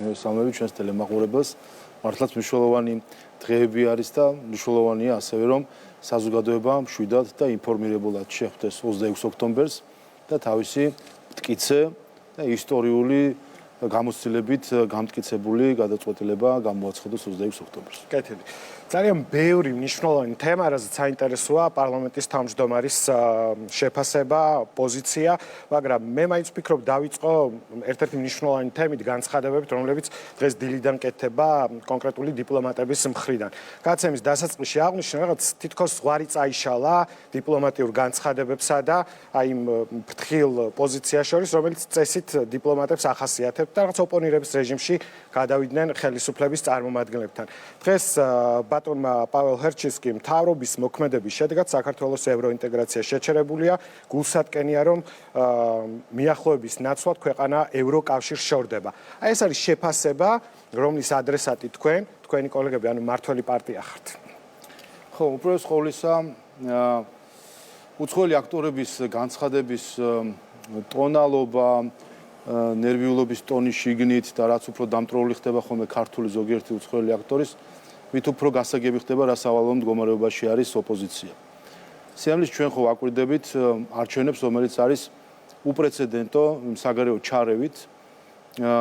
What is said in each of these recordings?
მივესალმები ჩვენს ტელემაყურებელს. მართლაც მნიშვნელოვანი დღეები არის და მნიშვნელოვანია ასევე რომ საზოგადოება მშვიდად და ინფორმირებულად შეხვდეს 26 ოქტომბერს და თავისი მტკიცე და ისტორიული გამოცდილებით გამტკიცებული გადაწყვეტილება გამოაცხადოს 26 ოქტომბერს. კეთილი. ძალიან ბევრი მნიშვნელოვანი თემა, რასაც საინტერესოა პარლამენტის თავმჯდომარის შეფასება, პოზიცია, მაგრამ მე მაინც ვფიქრობ დავიწყო ერთ-ერთი მნიშვნელოვანი თემით განცხადებებით, რომლებიც დღეს დილიდან კეთდება კონკრეტული დიპლომატების მხრიდან. გაცემის დასაწყისში აღნიშნა, რაღაც თითქოს ზღვარი წაიშალა დიპლომატიურ განცხადებებსა და აი იმ ფრთხილ პოზიციას შორის, რომელიც წესით დიპლომატებს ახასიათებთ და რაღაც ოპონირების რეჟიმში გადავიდნენ ხელისუფლების წარმომადგენლებთან. დღეს ბატონმა პაվել ჰერჩისკი მთავრობის მოქმედების შედეგად საქართველოს ევროინტეგრაცია შეჩერებულია, გულსატკენია რომ მიახლოების ნაცვლად ქვეყანა ევროკავშირს შორდება. აი ეს არის შეფასება, რომლის ადრესატი თქვენი კოლეგები, ანუ მართველი პარტია ხართ. ხო, უპირველეს ყოვლისა, უცხოელი აქტორების განცხადების ტონალობა, ნერვიულობის ტონის შიგნით და რაც უფრო დამტროული ხდება ხოლმე ქართული ზოგიერთი უცხოელი აქტორის, მით უფრო გასაგები ხდება რა სავალალო მდგომარეობაში არის ოპოზიცია. სიამლის ჩვენ ხო ვაკვირდებით არჩევნებს, რომელიც არის უპრეცედენტო საგარეო ჩარევით,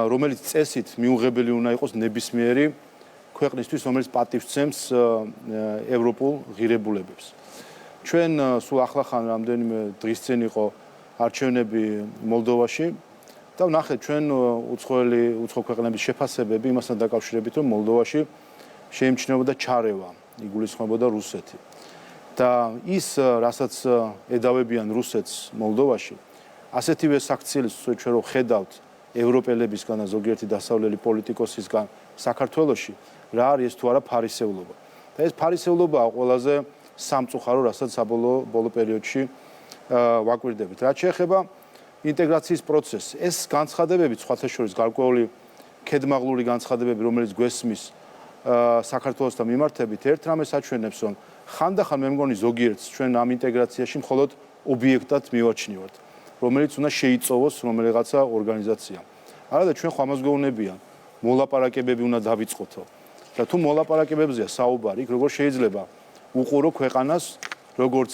რომელიც წესით მიუღებელი უნდა იყოს ნებისმიერი ქვეყნისთვის, რომელიც პატივსცემს ევროპულ ღირებულებებს. ჩვენ სულ ახლახან რამდენიმე დღის წინ იყო არჩევნები მოლდოვაში და ვნახეთ ჩვენ უცხო ქვეყნების შეფასებები იმასთან დაკავშირებით, რომ მოლდოვაში შეიმჩნეოდა ჩარევა, იგულისხმებოდა რუსეთი. და ის, რასაც ედავებიან რუსეთს მოლდოვაში, ასეთივე საქციელის ჩვენ რო ხედავთ ევროპელებისგან და ზოგიერთი დასავლელი პოლიტიკოსისგან საქართველოში, რა არის ეს თუ არა ფარისევლობა. და ეს ფარისევლობაა ყველაზე სამწუხარო, რასაც საბოლოო პერიოდში ვაკვირდებით. რაც შეეხება ინტეგრაციის პროცესს, ეს განცხადებები სხვათა შორის გარკვეული ქედმაღლური განცხადებები, რომელიც გვესმის საქართველოსთან მიმართებით, ერთ რამეს აჩვენებს, რომ ხანდახან მე მგონი ზოგიერთს ჩვენ ამ ინტეგრაციაში მხოლოდ ობიექტად მივაჩნიოთ, რომელიც უნდა შეიწოვოს რომელიღაცა ორგანიზაციამ. არადა ჩვენ ხო ამას გვეუბნებიან, მოლაპარაკებები უნდა დავიწყოთო. და თუ მოლაპარაკებებზეა საუბარი, როგორ შეიძლება უყურო ქვეყანას, როგორც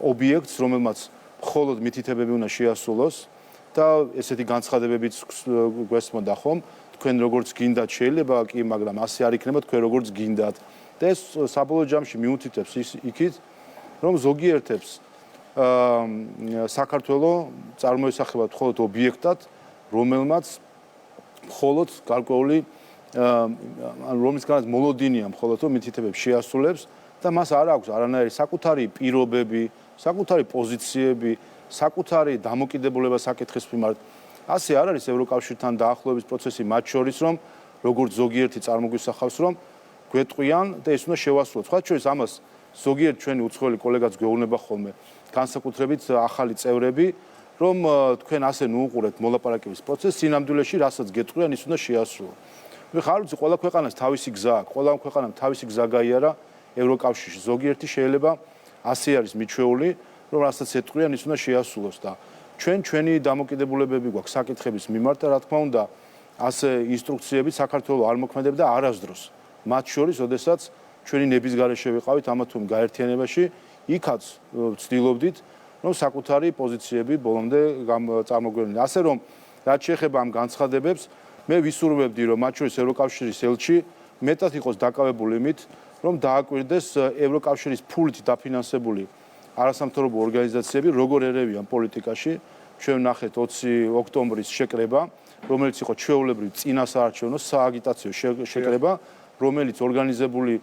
ობიექტს, რომელმაც მხოლოდ მითითებები უნდა შეასრულოს და ესეთი განცხადებებიც გვესმოდა ხომ, თქვენ როგორც გინდათ შეიძლება კი, მაგრამ ასე არ იქნება თქვენ როგორც გინდათ. და ეს საბოლოო ჯამში მიუთითებს იქით, რომ ზოგიერთებს საქართველო წარმოისახება მხოლოდ ობიექტად, რომელმაც მხოლოდ გარკვეული რომლისგანაც მოლოდინია მხოლოდ რომ მითითებებს შეასრულებს და მას არ აქვს არანაირი საკუთარი პირობები, საკუთარი პოზიციები, საკუთარი დამოკიდებულება საკითხის მიმართ. ასე არ არის ევროკავშირთან დაახლოების პროცესი მათ შორის, რომ როგორც ზოგიერთი წარმოგვისახავს, რომ გვეტყვიან და ეს უნდა შევასრულოთ. სხვა შორის ამას ზოგიერთ ჩვენი უცხოელი კოლეგაც გვეუბნება ხოლმე, განსაკუთრებით ახალი წევრები, რომ თქვენ ასე ნუუყურეთ მოლაპარაკების პროცესს, სინამდვილეში რასაც გეტყვიან, ის უნდა შეასრულოთ. ხარ ვიცი, ყველა ქვეყანას თავისი გზა აქვს, ყველა ქვეყანამ თავისი გზა გაიარა ევროკავშირში. ზოგიერთი შეიძლება ასე არის მიჩვეული, რომ რასაც ეტყვიან, ის უნდა შეასრულოს და ჩვენი დამოკიდებულებები გვაქვს საკითხების მიმართ და რა თქმა უნდა, ასე ინსტრუქციებით საქართველოს არ მოქმედებდა არასდროს. მათ შორის, ოდესაც ჩვენი ნების გარეშე ვიყავით ამა თუ იმ გაერთიანებაში, იქაც ვცდილობდით, რომ საკუთარი პოზიციები ბოლომდე წარმოგვედგინოთ. ასე რომ, რაც შეეხება ამ განცხადებებს, მე ვისურვებდი, რომ მათ შორის ევროკავშირის ელჩი მეტად იყოს დაკავებული იმით, რომ დააკვირდეს ევროკავშირის ფულით დაფინანსებული არასამთავრობო ორგანიზაციები როგორ ერევიან პოლიტიკაში. ჩვენ ვნახეთ 20 ოქტომბრის შეკრება, რომელიც იყო ჩვეულებრივ წინასაარჩევნო სააგიტაციო შეკრება, რომელიც ორგანიზებული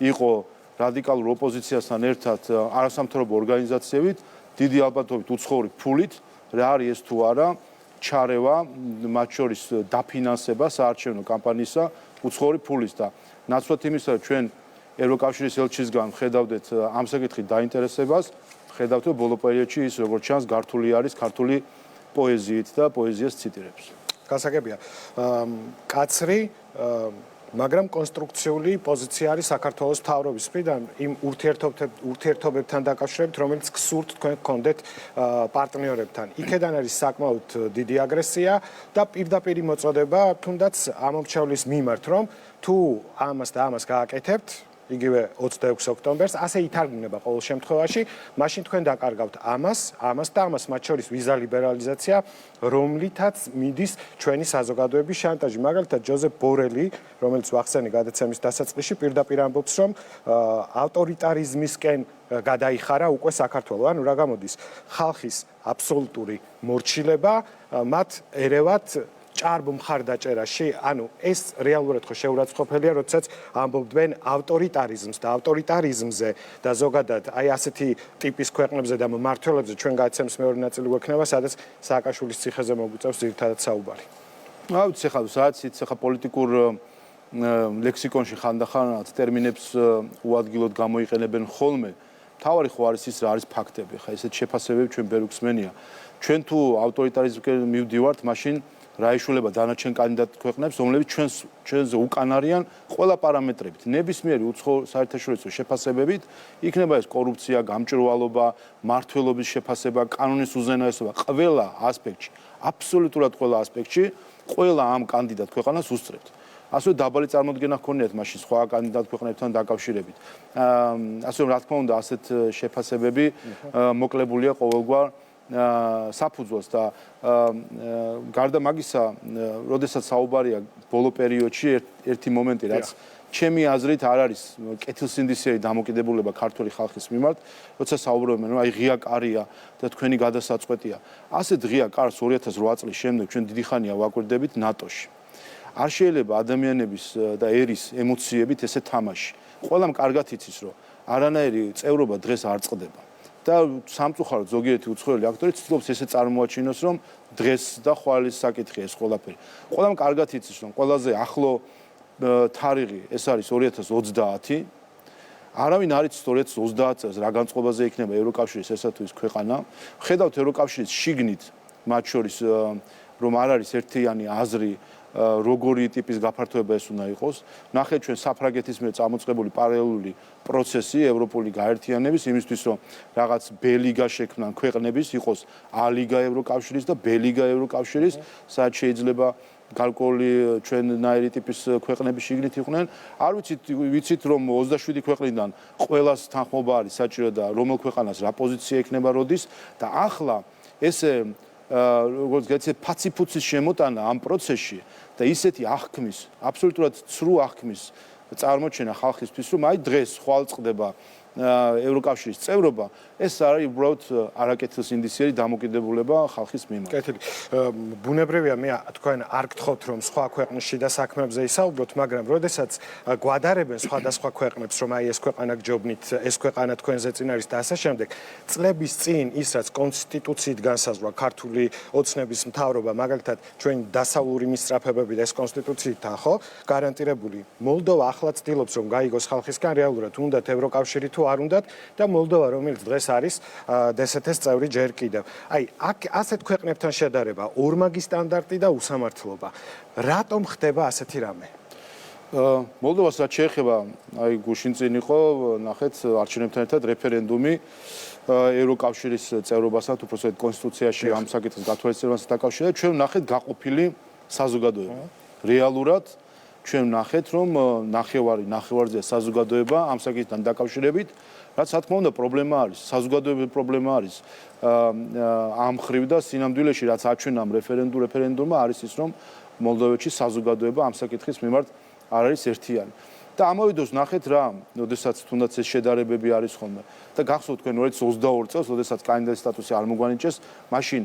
იყო რადიკალურ ოპოზიციასთან ერთად არასამთავრობო ორგანიზაციებით, დიდი ალბათობით უცხოური ფულით, რა არის ეს თუ არა ჩარევა, მათ შორის დაფინანსება საარჩევნო კამპანიისა უცხოური ფულის და ნაცვლად იმისა, რომ ჩვენ ევროკავშირის ელჩისგან ხედავდეთ ამ საკითხით დაინტერესებას, ხედავთ, რომ ბოლო პერიოდში ის როგორც ჩანს გართული არის ქართული პოეზიით და პოეზიას ციტირებს. გასაგებია. კაცრი მაგრამ კონსტრუქციული პოზიცია არის საქართველოს მთავრობის მხრიდან იმ ურთიერთობებთან დაკავშირებით, რომელიც გსურთ თქვენ გქონდეთ პარტნიორებთან. იქედან არის საკმაოდ დიდი აგრესია და პირდაპირი მოწოდება თუნდაც ამომრჩევლის მიმართ, რომ თუ ამას და ამას გააკეთებთ იგივე 26 ოქტომბერს ასე ითარგმნება ყოველ შემთხვევაში, მაშინ თქვენ დაკარგავთ ამას და ამას, მათ შორის ვიზა ლიბერალიზაცია, რომლითაც მიდის ჩვენი საზოგადოების შანტაჟი. მაგალითად, ჯოზეფ ბორელი, რომელიც ვახსენე გადაცემის დასაწყისში, პირდაპირ ამბობს, რომ ავტორიტარიზმისკენ გადაიხარა უკვე საქართველო. ანუ რა გამოდის? ხალხის აბსოლუტური მორჩილება მათ ერევათ ჭარბ მხარდაჭერაში, ანუ ეს რეალურად ხო შეურაცხყოფელია, როდესაც ამბობდნენ ავტორიტარიზმს და ავტორიტარიზმზე და ზოგადად აი ასეთი ტიპის ქვეყნებზე და მმართველებზე ჩვენ გადაცემის მეორე ნაწილი გვექნება, სადაც სააკაშვილის ციხეზე მოგვიწევს ძირითადად საუბარი. ავიც ხა პოლიტიკურ ლექსიკონში ხანდახან ტერმინებს უადგილოდ გამოიყენებენ ხოლმე. თავარი ხო არის ის რა არის ფაქტები, ხა ესეთ შეფასებები ჩვენ ვერ გვსმენია. ჩვენ თუ ავტორიტარიზმკენ მივდივართ, მაშინ რა ეშულება დანარჩენ კანდიდატ ქვეყნებს, რომლებიც ჩვენზე უკან არიან ყველა პარამეტრებით. ნებისმიერი უცხო საერთაშორისო შეფასებებით, იქნება ეს კორუფცია, გამჭვირვალობა, მართლობის შეფასება, კანონის უზენაესობა, ყველა ასპექტში, აბსოლუტურად ყველა ასპექტში, ყველა ამ კანდიდატ ქვეყანას უსწრებთ. ასე დაბალი წარმოდგენა ჰქონიათ მაშინ სხვა კანდიდატ ქვეყნებთან დაკავშირებით. ასე რა თქმა უნდა, ასეთ შეფასებები მოკლებულია ყოველგვარ საფუძველს და გარდა მაგისა, როდესაც საუბარია ბოლო პერიოდში ერთი მომენტი, რაც ჩემი აზრით არ არის კეთილსინდისიერი დამოკიდებულება ქართული ხალხის მიმართ, როცა საუბრობენ, რომ აი ღია კარია და თქვენი გადასაწყვეტია. ასეთ ღია კარს 2008 წლის შემდეგ ჩვენ დიდი ხანია ვაკვირდებით ნატოში. არ შეიძლება ადამიანების და ერის ემოციებით ესე თამაში. ყველამ კარგად იცის, რომ არანაირი წევრობა დღეს არ წყდება. და სამწუხაროდ ზოგიერთი უცხოელი აქტორი ცდილობს ესე წარმოაჩინოს, რომ დღეს და ხვალის საკითხია ეს ყველაფერი. ყველამ კარგად იცის, რომ ყველაზე ახლო თარიღი ეს არის 2030. არავინ არ იცის 2030 წელს რა განწყობაზე იქნება ევროკავშირის ესა თუ ის ქვეყანა. ხედავთ ევროკავშირის შიგნით, მათ შორის რომ არ არის ერთიანი აზრი როგორი ტიპის გაფართოება ეს უნდა იყოს. ნახეთ ჩვენ საფრანგეთის მიერ წამოწყებული პარალელური პროცესი ევროპული გაერთიანების იმისთვის, რომ რაღაც ბ-ლიგა შექმნან ქვეყნების, იყოს ა-ლიგა ევროკავშირის და ბ-ლიგა ევროკავშირის, სადაც შეიძლება გარკვეული ჩვენნაირი ტიპის ქვეყნების შიგნით იყვნენ. არ ვიცით რომ 27 ქვეყნიდან ყველას თანხმობა არის საჭირო და რომელ ქვეყანას რა პოზიცია ექნება როდის და ახლა ესე როგორც გეცეთ ფაციფუცის შემოტანა ამ პროცესში და ისეთი აღქმის, აბსოლუტურად ცრუ აღქმის წარმოჩენა ხალხისთვის, რომ აი დღეს ხვალ წყდება ევროკავშირის წევრობა, ეს არის უბრალოდ არაკეთილსინდისიერი დამოკიდებულება ხალხის მიმართ. კეთილი. ბუნებრივია, მე თქვენ არ გთხოვთ, რომ სხვა ქვეყნის შიდა საქმეებზე ისაუბროთ, მაგრამ როდესაც გვადარებენ სხვადასხვა ქვეყნებს, რომ აი ეს ქვეყანა გჯობნით, ეს ქვეყანა თქვენზე წინ არის და ასე შემდეგ, წლების წინ ის რაც კონსტიტუციით განსაზღვრა ქართული ოცნების მთავრობა, მაგალითად, ჩვენი დასავლური მისწრაფებები და ეს კონსტიტუციითაა, ხო, გარანტირებული. მოლდოვა ახლა ცდილობს, რომ გაიგოს ხალხისგან რეალურად უნდათ ევროკავშირი თუ არ უნდათ და მოლდოვა, რომელიც დღეს არის დსთ-ს წევრი ჯერ კიდევ. აი, ასეთ ქვეყნებთან შედარება, ორმაგი სტანდარტი და უსამართლობა. რატომ ხდება ასეთი რამე? მოლდოვას რაც შეეხება, აი გუშინ წინ იყო, ნახეთ, არჩევნებთან ერთად რეფერენდუმი ევროკავშირის წევრობასთან, უბრალოდ კონსტიტუციაში ამ საკითხის გათვალისწინებასთან დაკავშირებით, ჩვენ ნახეთ გაყოფილი საზოგადოება. რეალურად ჩვენ ნახეთ, რომ ნახევარზე საზოგადოება ამ საკითხთან დაკავშირებით, რაც რა თქმა უნდა პრობლემა არის, საზოგადოებრივი პრობლემა არის ამ ხრივ და სინამდვილეში რაც აჩვენა ამ რეფერენდუმმა არის ის, რომ მოლდოვეთში საზოგადოება ამ საკითხის მიმართ არ არის ერთიანი. და ამავე დროს ნახეთ რა, როდესაც თუნდაც ეს შედარებები არის ხოლმე და გახსოვთ თქვენ 2022 წელს, როდესაც კანდიდატის სტატუსი არ მოგვანიჭეს, მაშინ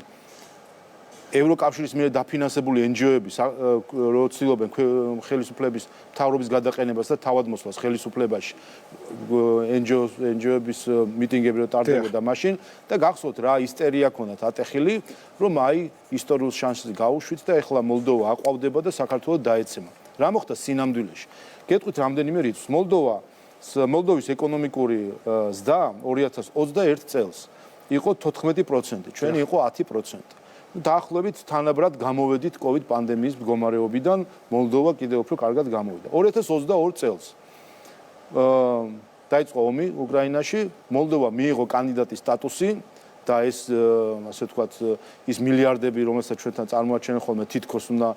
ევროკავშირის მიერ დაფინანსებული NGO-ები ცდილობენ ხელისუფლების მთავრობის გადაყენებას და თავადმოსვლას ხელისუფლებაში NGO-ების მიტინგები რო ტარდებოდა მაშინ და გახსოვთ რა ისტერია ქონდათ ატეხილი, რომ აი ისტორიულ შანსს გაუშვით და ეხლა მოლდოვა აყვავდება და საქართველოს დაეცემა. რა მოხდა სინამდვილეში? გეტყვით რამდენიმე რიცხვს. მოლდოვის ეკონომიკური ზრდა 2021 წელს იყო 14%, ჩვენი იყო 10%. დაახლოებით თანაბრად გამოვედით COVID პანდემიის მდგომარეობიდან, მოლდოვა კიდევ უფრო კარგად გამოვიდა. 2022 წელს დაიწყო ომი უკრაინაში, მოლდოვა მიიღო კანდიდატის სტატუსი და ეს ასე ვთქვათ ის მილიარდები, რომელსაც ჩვენთან წარმოაჩენენ ხოლმე თითქოს უნდა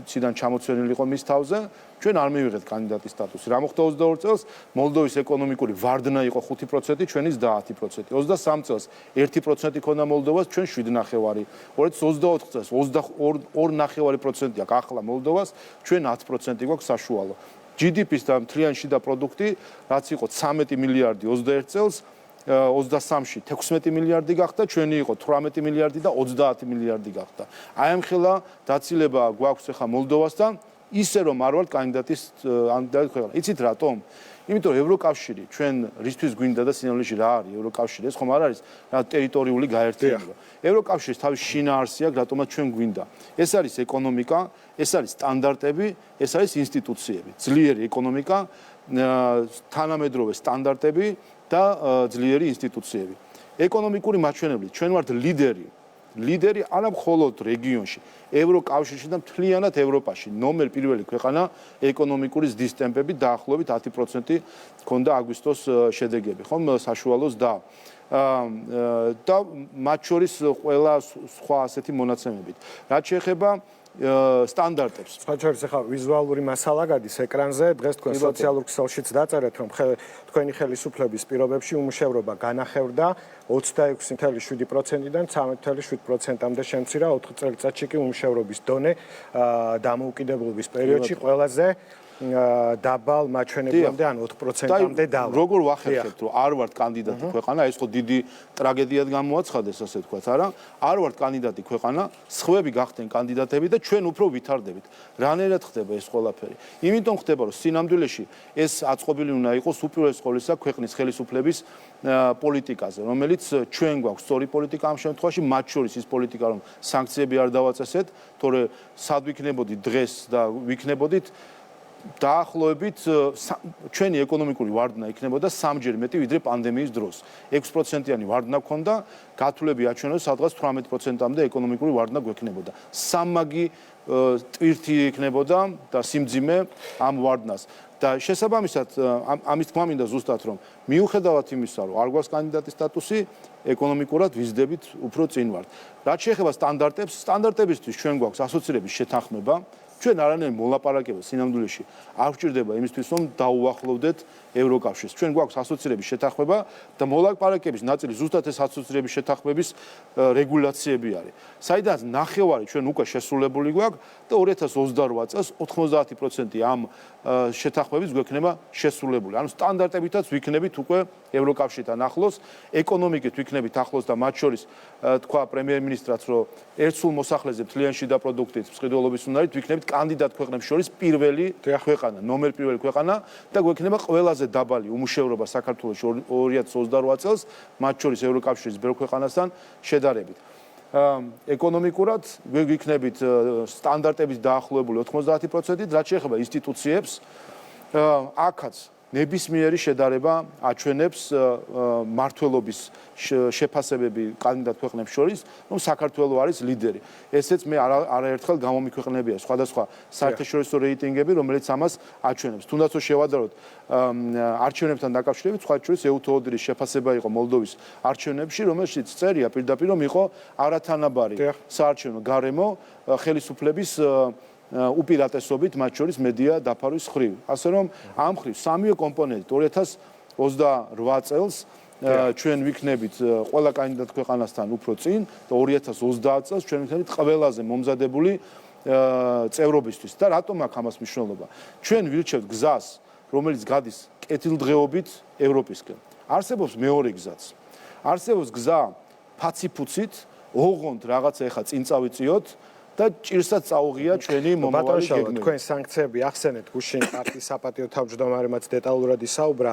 ციდან ჩამოცვენილიყო მის თავზე, ჩვენ არ მივიღეთ კანდიდატის სტატუსი. რა მოხდა 22 წელს? მოლდოვის ეკონომიკური ვარდნა იყო 5%, ჩვენის და 10%. 23 წელს 1% ქონდა მოლდოვას, ჩვენ 7.5%. 2024 წელს 2.5% აქვს ახლა მოლდოვას, ჩვენ 10% გვაქვს საშუალო. GDP-ს და მთლიანი შიდა პროდუქტი, რაც იყო 13 მილიარდი 21 წელს 23-ში 16 მილიარდი გახდა, ჩვენი იყო 18 მილიარდი და 30 მილიარდი გახდა. აი ამ ხელა დაცილება გვაქვს ახლა მოლდოვასთან, ისე რომ არ ვართ კანდიდატის ქვეყანა. იცით რატომ? იმიტომ რომ ევროკავშირი ჩვენ რისთვის გვინდა და სინამდვილეში რა არის ევროკავშირი? ეს ხომ არ არის რა ტერიტორიული გაერთიანება. ევროკავშირის თავის შინაარსი აქვს, რატომაც ჩვენ გვინდა. ეს არის ეკონომიკა, ეს არის სტანდარტები, ეს არის ინსტიტუციები. ძლიერი ეკონომიკა, თანამედროვე სტანდარტები და ძლიერი ინსტიტუციები. ეკონომიკური მაჩვენებლით ჩვენ ვართ ლიდერი არა მხოლოდ რეგიონში, ევროკავშირში და მთლიანად ევროპაში. ნომერ პირველი ქვეყანა ეკონომიკური ზრდის ტემპებით დაახლოებით 10% ქონდა აგვისტოს შედეგები, ხომ საშუალოს და მათ შორის ყველა სხვა ასეთი მონაცემებით. რაც შეეხება სტანდარტებს. სხვაჩვენს ახლა ვიზუალური მასალა გადის ეკრანზე, დღეს თქვენ სოციალურ ქსელშიც დაწერეთ, რომ თქვენი ხელისუფლების პირობებში უმუშევრობა განახევრდა 26.7%-დან 13.7%-მდე შემცირა 4 წელიწადში კი უმუშევრობის დონე დამოუკიდებლობის პერიოდში ყველაზე დაბალ მაჩვენებლამდე ან 4%-მდე დავა. როგორ ვახერხებთ, რომ არ ვართ კანდიდატი ქვეყანა, ეს ხო დიდი ტრაგედიად გამოაცხადეს, ასე ვთქვათ, არა? არ ვართ კანდიდატი ქვეყანა, სხვები გახდნენ კანდიდატები და ჩვენ უფრო ვითარდებით. რანაირად ხდება ეს ყველაფერი? იმიტომ ხდება, რომ სინამდვილეში ეს აწყობილი უნდა იყოს უპირველეს ყოვლისა ქვეყნის ხელისუფლების პოლიტიკაზე, რომელიც ჩვენ გვაქვს სწორი პოლიტიკა ამ შემთხვევაში, მათ შორის ის პოლიტიკა, რომ სანქციები არ დავაწესეთ, თორე სად ვიქნებოდით დღეს და ვიქნებოდით დაახლოებით ჩვენი ეკონომიკური ვარდნა იქნებოდა 3-ჯერ მეტი ვიდრე პანდემიის დროს. 6%-იანი ვარდნა ქონდა, გათვლები აჩვენებდა სადღაც 18%-მდე ეკონომიკური ვარდნა გვექნებოდა. სამმაგი ტვირთი იქნებოდა და სიმძიმე ამ ვარდნას. და შესაბამისად ამის თქმა მინდა ზუსტად რომ მიუხედავად იმისა რომ არ გვაქვს კანდიდატის სტატუსი ეკონომიკურად ვიზრდებით უფრო წინ ვართ. რაც შეეხება სტანდარტებს, სტანდარტებისთვის ჩვენ გვაქვს ასოცირების შეთანხმება. ჩვენ არანაირ მოლაპარაკებას სინამდვილეში არ გვჭირდება იმისთვის რომ დაუახლოვდეთ ევროკავშირს. ჩვენ გვაქვს ასოცირების შეთანხმება და მოლაპარაკების ნაწილი ზუსტად ეს ასოცირების შეთანხმების რეგულაციები არის. საიდანაც ნახევარი ჩვენ უკვე შესრულებული გვაქვს და 2028 წელს 90% ამ შეთანხმების გვექნება შესრულებული. ანუ სტანდარტებითაც ვიქნებით უკვე ევროკავშირთან ახლოს, ეკონომიკით ვიქნებით ახლოს და მათ შორის თქვა პრემიერ-მინისტრაც რომ ერთსულ მოსახლეზე მთლიანი შიდა პროდუქტით მსყიდველობის უნარით ვიქნებით კანდიდატ ქვეყნებს შორის პირველი ქვეყანა, ნომერ პირველი ქვეყანა და გვექნება ყველაზე დაბალი უმუშევრობა საქართველოში 2028 წელს, მათ შორის ევროკავშირის ბევრ ქვეყანასთან შედარებით. ეკონომიკურად გვიქნებით სტანდარტების დაახლოებული 90%-ით, რაც შეეხება ინსტიტუციებს, აქაც ნებისმიერი შედარება აჩვენებს მართლობის შეფასებები კანდიდატ ქვეყნებს შორის, რომ საქართველო არის ლიდერი. ესეც მე არაერთხელ გამომიქვეყნებია სხვადასხვა საერთაშორისო რეიტინგები, რომელიც ამას აჩვენებს. თუნდაც რომ შევადაროთ არჩევნებთან დაკავშირებით, სხვა შორის EU-ის შეფასება იყო მოლდოვის არჩევნებში, რომელშიც წერია პირდაპირ რომ იყო არათანაბარი საარჩევნო გარემო ხელისუფლების უპირატესობით მათ შორის მედია დაფარვის ხრივ. ასე რომ ამ ხრივ სამივე კომპონენტით 2028 წელს ჩვენ ვიქნებით ყველა კანდიდატ ქვეყანასთან უფრო წინ და 2030 წელს ჩვენ ვიქნებით ყველაზე მომზადებული წევრობისთვის. და რატომ აქვს ამას მნიშვნელობა? ჩვენ ვილჩევთ გზას, რომელიც გადის კეთილდღეობით ევროპისკენ. არსებობს მეორე გზაც. არსებობს გზა ფაციფუცით, ოღონდ რაღაცა ეხა წინ წავიწიოთ და ჭირსაც წაუღია ჩვენი მომავალი გეგმები. თქვენ სანქციები ახსენეთ, გუშინ პარტიის საპატიო თავმჯდომარემაც დეტალურად ისაუბრა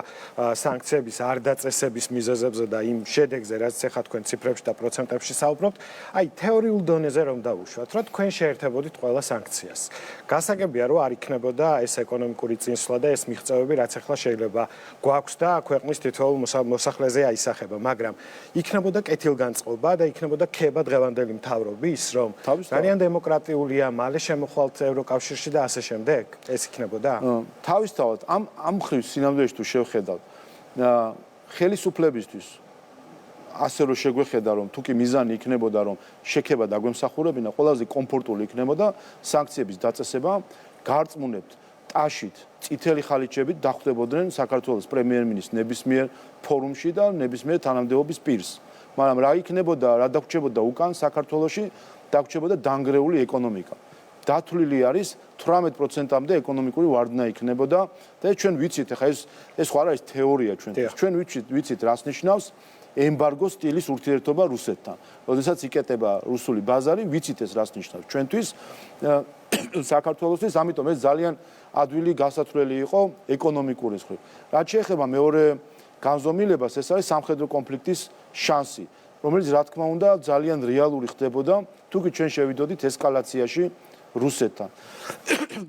სანქციების არ დაწესების მიზეზებზე და იმ შედეგზე, რაც ეხლა თქვენ ციფრებში და პროცენტებში საუბრობთ. აი, თეორიულ დონეზე რომ დავუშვათ, რომ თქვენ შეერთებოდით ყველა სანქციას. გასაგებია, რომ არ იქნებოდა ეს ეკონომიკური წინსვლა და ეს მიღწევები, რაც ეხლა შეიძლება გვაქვს და ქვეყნის თითოეულ მოსახლეზე აისახება, მაგრამ იქნებოდა კეთილგანწყობა და იქნებოდა ქება დღევანდელი მთავრობის, რომ ძალიან დემოკრატიულია, მალე შემოხვალთ ევროკავშირში და ასე შემდეგ. ეს იქნებოდა? თავისთავად, ამ ხრივ სინამდვილეში თუ შევხედავთ, ხელისუფლებისთვის ასე რომ შეგვეხედა, რომ თუ კი მიზანი იქნებოდა, რომ შექება დაგვემსახურებინა, ყველაზე კომფორტული იქნებოდა სანქციების დაწესება, გარწმუნებთ ტაშით, წითელი ხალიჩებით დახვდებოდნენ საქართველოს პრემიერ-მინისტრს ნებისმიერ ფორუმში და ნებისმიერ თანამდებობის პირს. მაგრამ რა იქნებოდა, რა დაგვრჩებოდა უკან საქართველოში, დაგვრჩებოდა დანგრეული ეკონომიკა. დათვლილი არის 18%-მდე ეკონომიკური ვარდნა იქნებოდა და ჩვენ ვიცით, ახლა ეს ხო არ არის თეორია ჩვენთვის. ჩვენ ვიცით, რას ნიშნავს ემბარგო სტილის ურთიერთობა რუსეთთან. როდესაც იკეტება რუსული ბაზარი, ვიცით ეს რას ნიშნავს ჩვენთვის საქართველოსთვის, ამიტომ ეს ძალიან ადვილი გასათვლელი იყო ეკონომიკური მხრივ. რაც შეეხება მეორე განზომილებას, ეს არის სამხედრო კონფლიქტის შანსი, რომელიც რა თქმა უნდა ძალიან რეალური ხდებოდა, თუ კი ჩვენ შევიდოდით ესკალაციაში რუსეთთან.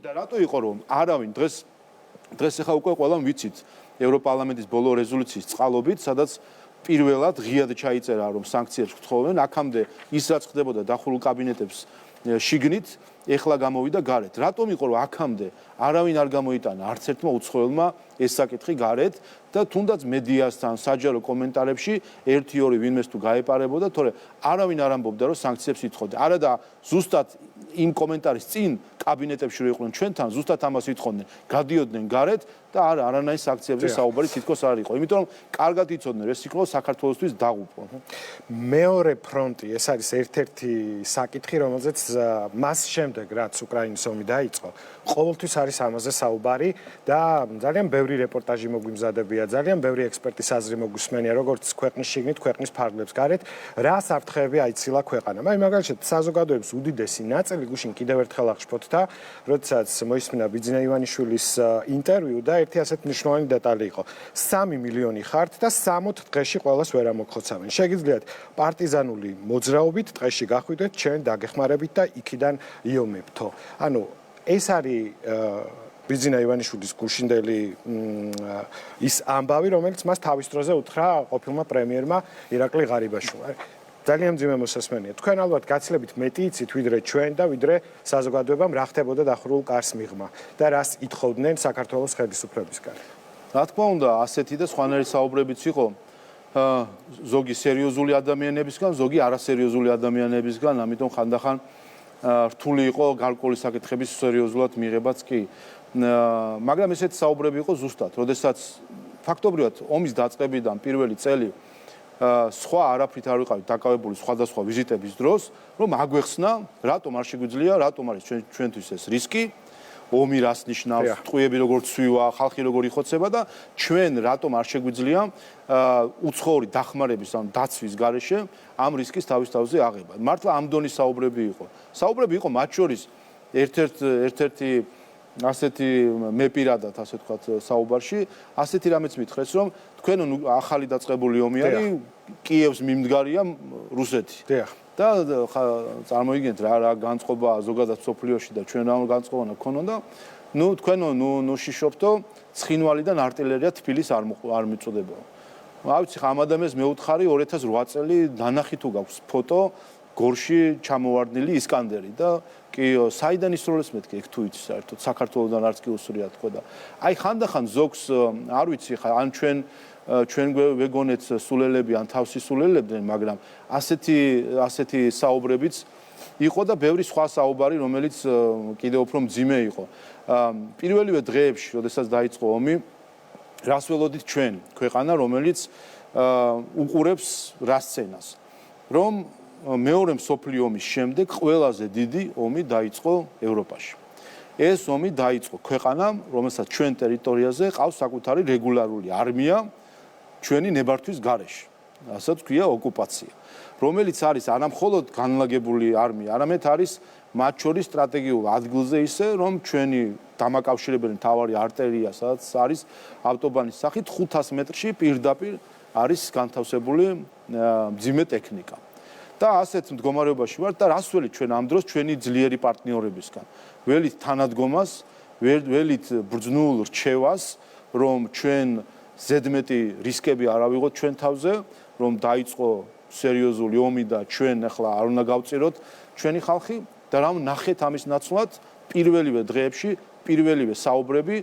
და რატო იყო რომ არავინ დღეს ახლა უკვე ყველამ ვიცით ევროპარლამენტის ბოლო რეზოლუციის წყალობით, სადაც პირველად ღიად ჩაიწერა რომ სანქციებს გთხოვენ, აქამდე ის რაც ხდებოდა დახურულ კაბინეტებს შიგნით, ეხლა გამოვიდა გარეთ. რატომ იყო რომ აქამდე არავინ არ გამოიტანა არც ერთმა უცხოელმა ეს საკითხი გარეთ და თუნდაც მედიასთან, საჯარო კომენტარებში 1-2 ვინმეს თუ გაეპარებოდა, თორე არავინ არ ამბობდა რომ სანქციებს ითხოვდა. არა და ზუსტად იმ კომენტარის წინ კაბინეტებში რო იყვნენ ჩვენთან, ზუსტად ამას ითხოვდნენ, გადიოდნენ გარეთ და არანაირ სანქციებზე საუბარი თითქოს არ იყო. იმიტომ რომ კარგად იცოდნენ, ეს იქნება საქართველოსთვის დაღუპვა. მეორე ფრონტი, ეს არის ერთ-ერთი საკითხი, რომელზეც მას შემდეგ, რაც უკრაინის ომი დაიწყო, ყოველთვის არის ამაზე საუბარი და ძალიან ბევრი რეპორტაჟი მოგვიმზადებია, ძალიან ბევრი ექსპერტის აზრი მოგვისმენია, როგორც ქვეყნის შიგნით, ქვეყნის ფარგლებს გარეთ, რა საფრთხეები აიცილა ქვეყანამ. აი, მაგალითად, საზოგადოების უდიდესი ნაწილი გუშინ კიდევ ერთხელ აღშფოთდა, როდესაც მოისმინა ბიძინა ივანიშვილის ინტერვიუ და ერთი ასეთ მნიშვნელოვანი დეტალი იყო. 3 მილიონი ხართ და 60 დღეში ყველას ვერ ამოგხოცავენ. შეგიძლიათ პარტიზანული მოძრაობით დღეში გახვიდეთ, ჩვენ დაგეხმარებით და იქიდან იომებთო. ანუ ეს არის ბიძინა ივანიშვილის გუშინდელი ის ამბავი, რომელიც მას თავის დროზე უთხრა ყოფილმა პრემიერმა ირაკლი ღარიბაშვილმა. ძალიან მძიმე მოსასმენია. თქვენ ალბათ გაცილებით მეტი იცით ვიდრე ჩვენ და ვიდრე საზოგადოებამ რა ხდებოდა დახურულ კარს მიღმა და რას ითხოვდნენ საქართველოს ხელისუფლებისგან. რა თქმა უნდა, ასეთი და სხვანაირი საუბრებიც იყო ზოგი სერიოზული ადამიანებისგან, ზოგი არასერიოზული ადამიანებისგან, ამიტომ ხანდახან რთული იყო გარკვეული საკითხების სერიოზულად მიღებაც კი. მაგრამ ესეთი საუბრები იყო ზუსტად, როდესაც ფაქტობრივად ომის დაწყებიდან პირველი წელი სხვა არაფრით არ ვიყავით დაკავებული სხვადასხვა ვიზიტების დროს, რომ აგვეხსნა, რატომ არ შეგვიძლია, რატომ არის ჩვენთვის ეს რისკი, ომი რას ნიშნავს, ტყუები როგორ ცვივა, ხალხი როგორ იხოცება და ჩვენ რატომ არ შეგვიძლია უცხოური დახმარების ან დაცვის გარეშე ამ რისკის თავის თავზე აღება. მართლა ამ დონის საუბრები იყო. საუბრები იყო მათ შორის ერთ-ერთი ასეთი მე პირადად ასე ვთქვათ საუბარში, ასეთი რამეც მითხრეს, რომ თქვენ ახალი დაწყებული ომი არის, კიევს მიმდგარია რუსეთი. და წარმოიდგინეთ რა განწყობა ზოგადად სოფლიოში და ჩვენ რა განწყობა ქონოდა. ნუ თქვენო ნუ შიშობთო, ცხინვალიდან არტილერია თბილის არ მიწოდება. ავიცი ხა ამ ადამიანს მე ვუთხარი 2008 წელი დანახი თუ გაქვს ფოტო გორში ჩამოვარდნილი ისკანდერი და კი საიდან ისროლეს მეთქი ეგ თუ იცი საერთოდ საქართველოსდან არც კი უსურია თქო და აი ხანდახან ზოგს არ ვიცი ხა ან ჩვენ ვეგონეთ სულელები ან თავსი სულელებდნენ, მაგრამ ასეთი საუბრებიც იყო და ბევრი სხვა საუბარი, რომელიც კიდევ უფრო მძიმე იყო. პირველივე დღეებში, როდესაც დაიწყო ომი, რას ველოდით ჩვენ, ქვეყანა, რომელიც უყურებს რა სცენას, რომ მეორე მსოფლიო ომის შემდეგ ყველაზე დიდი ომი დაიწყო ევროპაში. ეს ომი დაიწყო ქვეყანამ, რომელსაც ჩვენ ტერიტორიაზე ყავს საკუთარი რეგულარული არმია, ჩვენი ნებართვის გარეშე, ასაც ქვია ოკუპაცია, რომელიც არის არა მხოლოდ განლაგებული არმია, არამედ არის მათ შორის სტრატეგიულ ადგილზე ისე, რომ ჩვენი დამაკავშირებელი მთავარი არტერია, სადაც არის ავტობანის სახით 500 მეტრში პირდაპირ არის განთავსებული მძიმე ტექნიკა. და ასეთ მდგომარეობაში ვართ და რას ველით ჩვენ ამ დროს ჩვენი ძლიერი პარტნიორებისგან. ველით თანადგომას, ველით ბრძნულ რჩევას, რომ ჩვენ ზედმეტი რისკები არ ავიღოთ ჩვენ თავზე, რომ დაიწყო სერიოზული ომი და ჩვენ ახლა არ უნდა გავწიროთ ჩვენი ხალხი და რამ ნახეთ ამის ნაცვლად პირველივე დღეებში, პირველივე საუბრები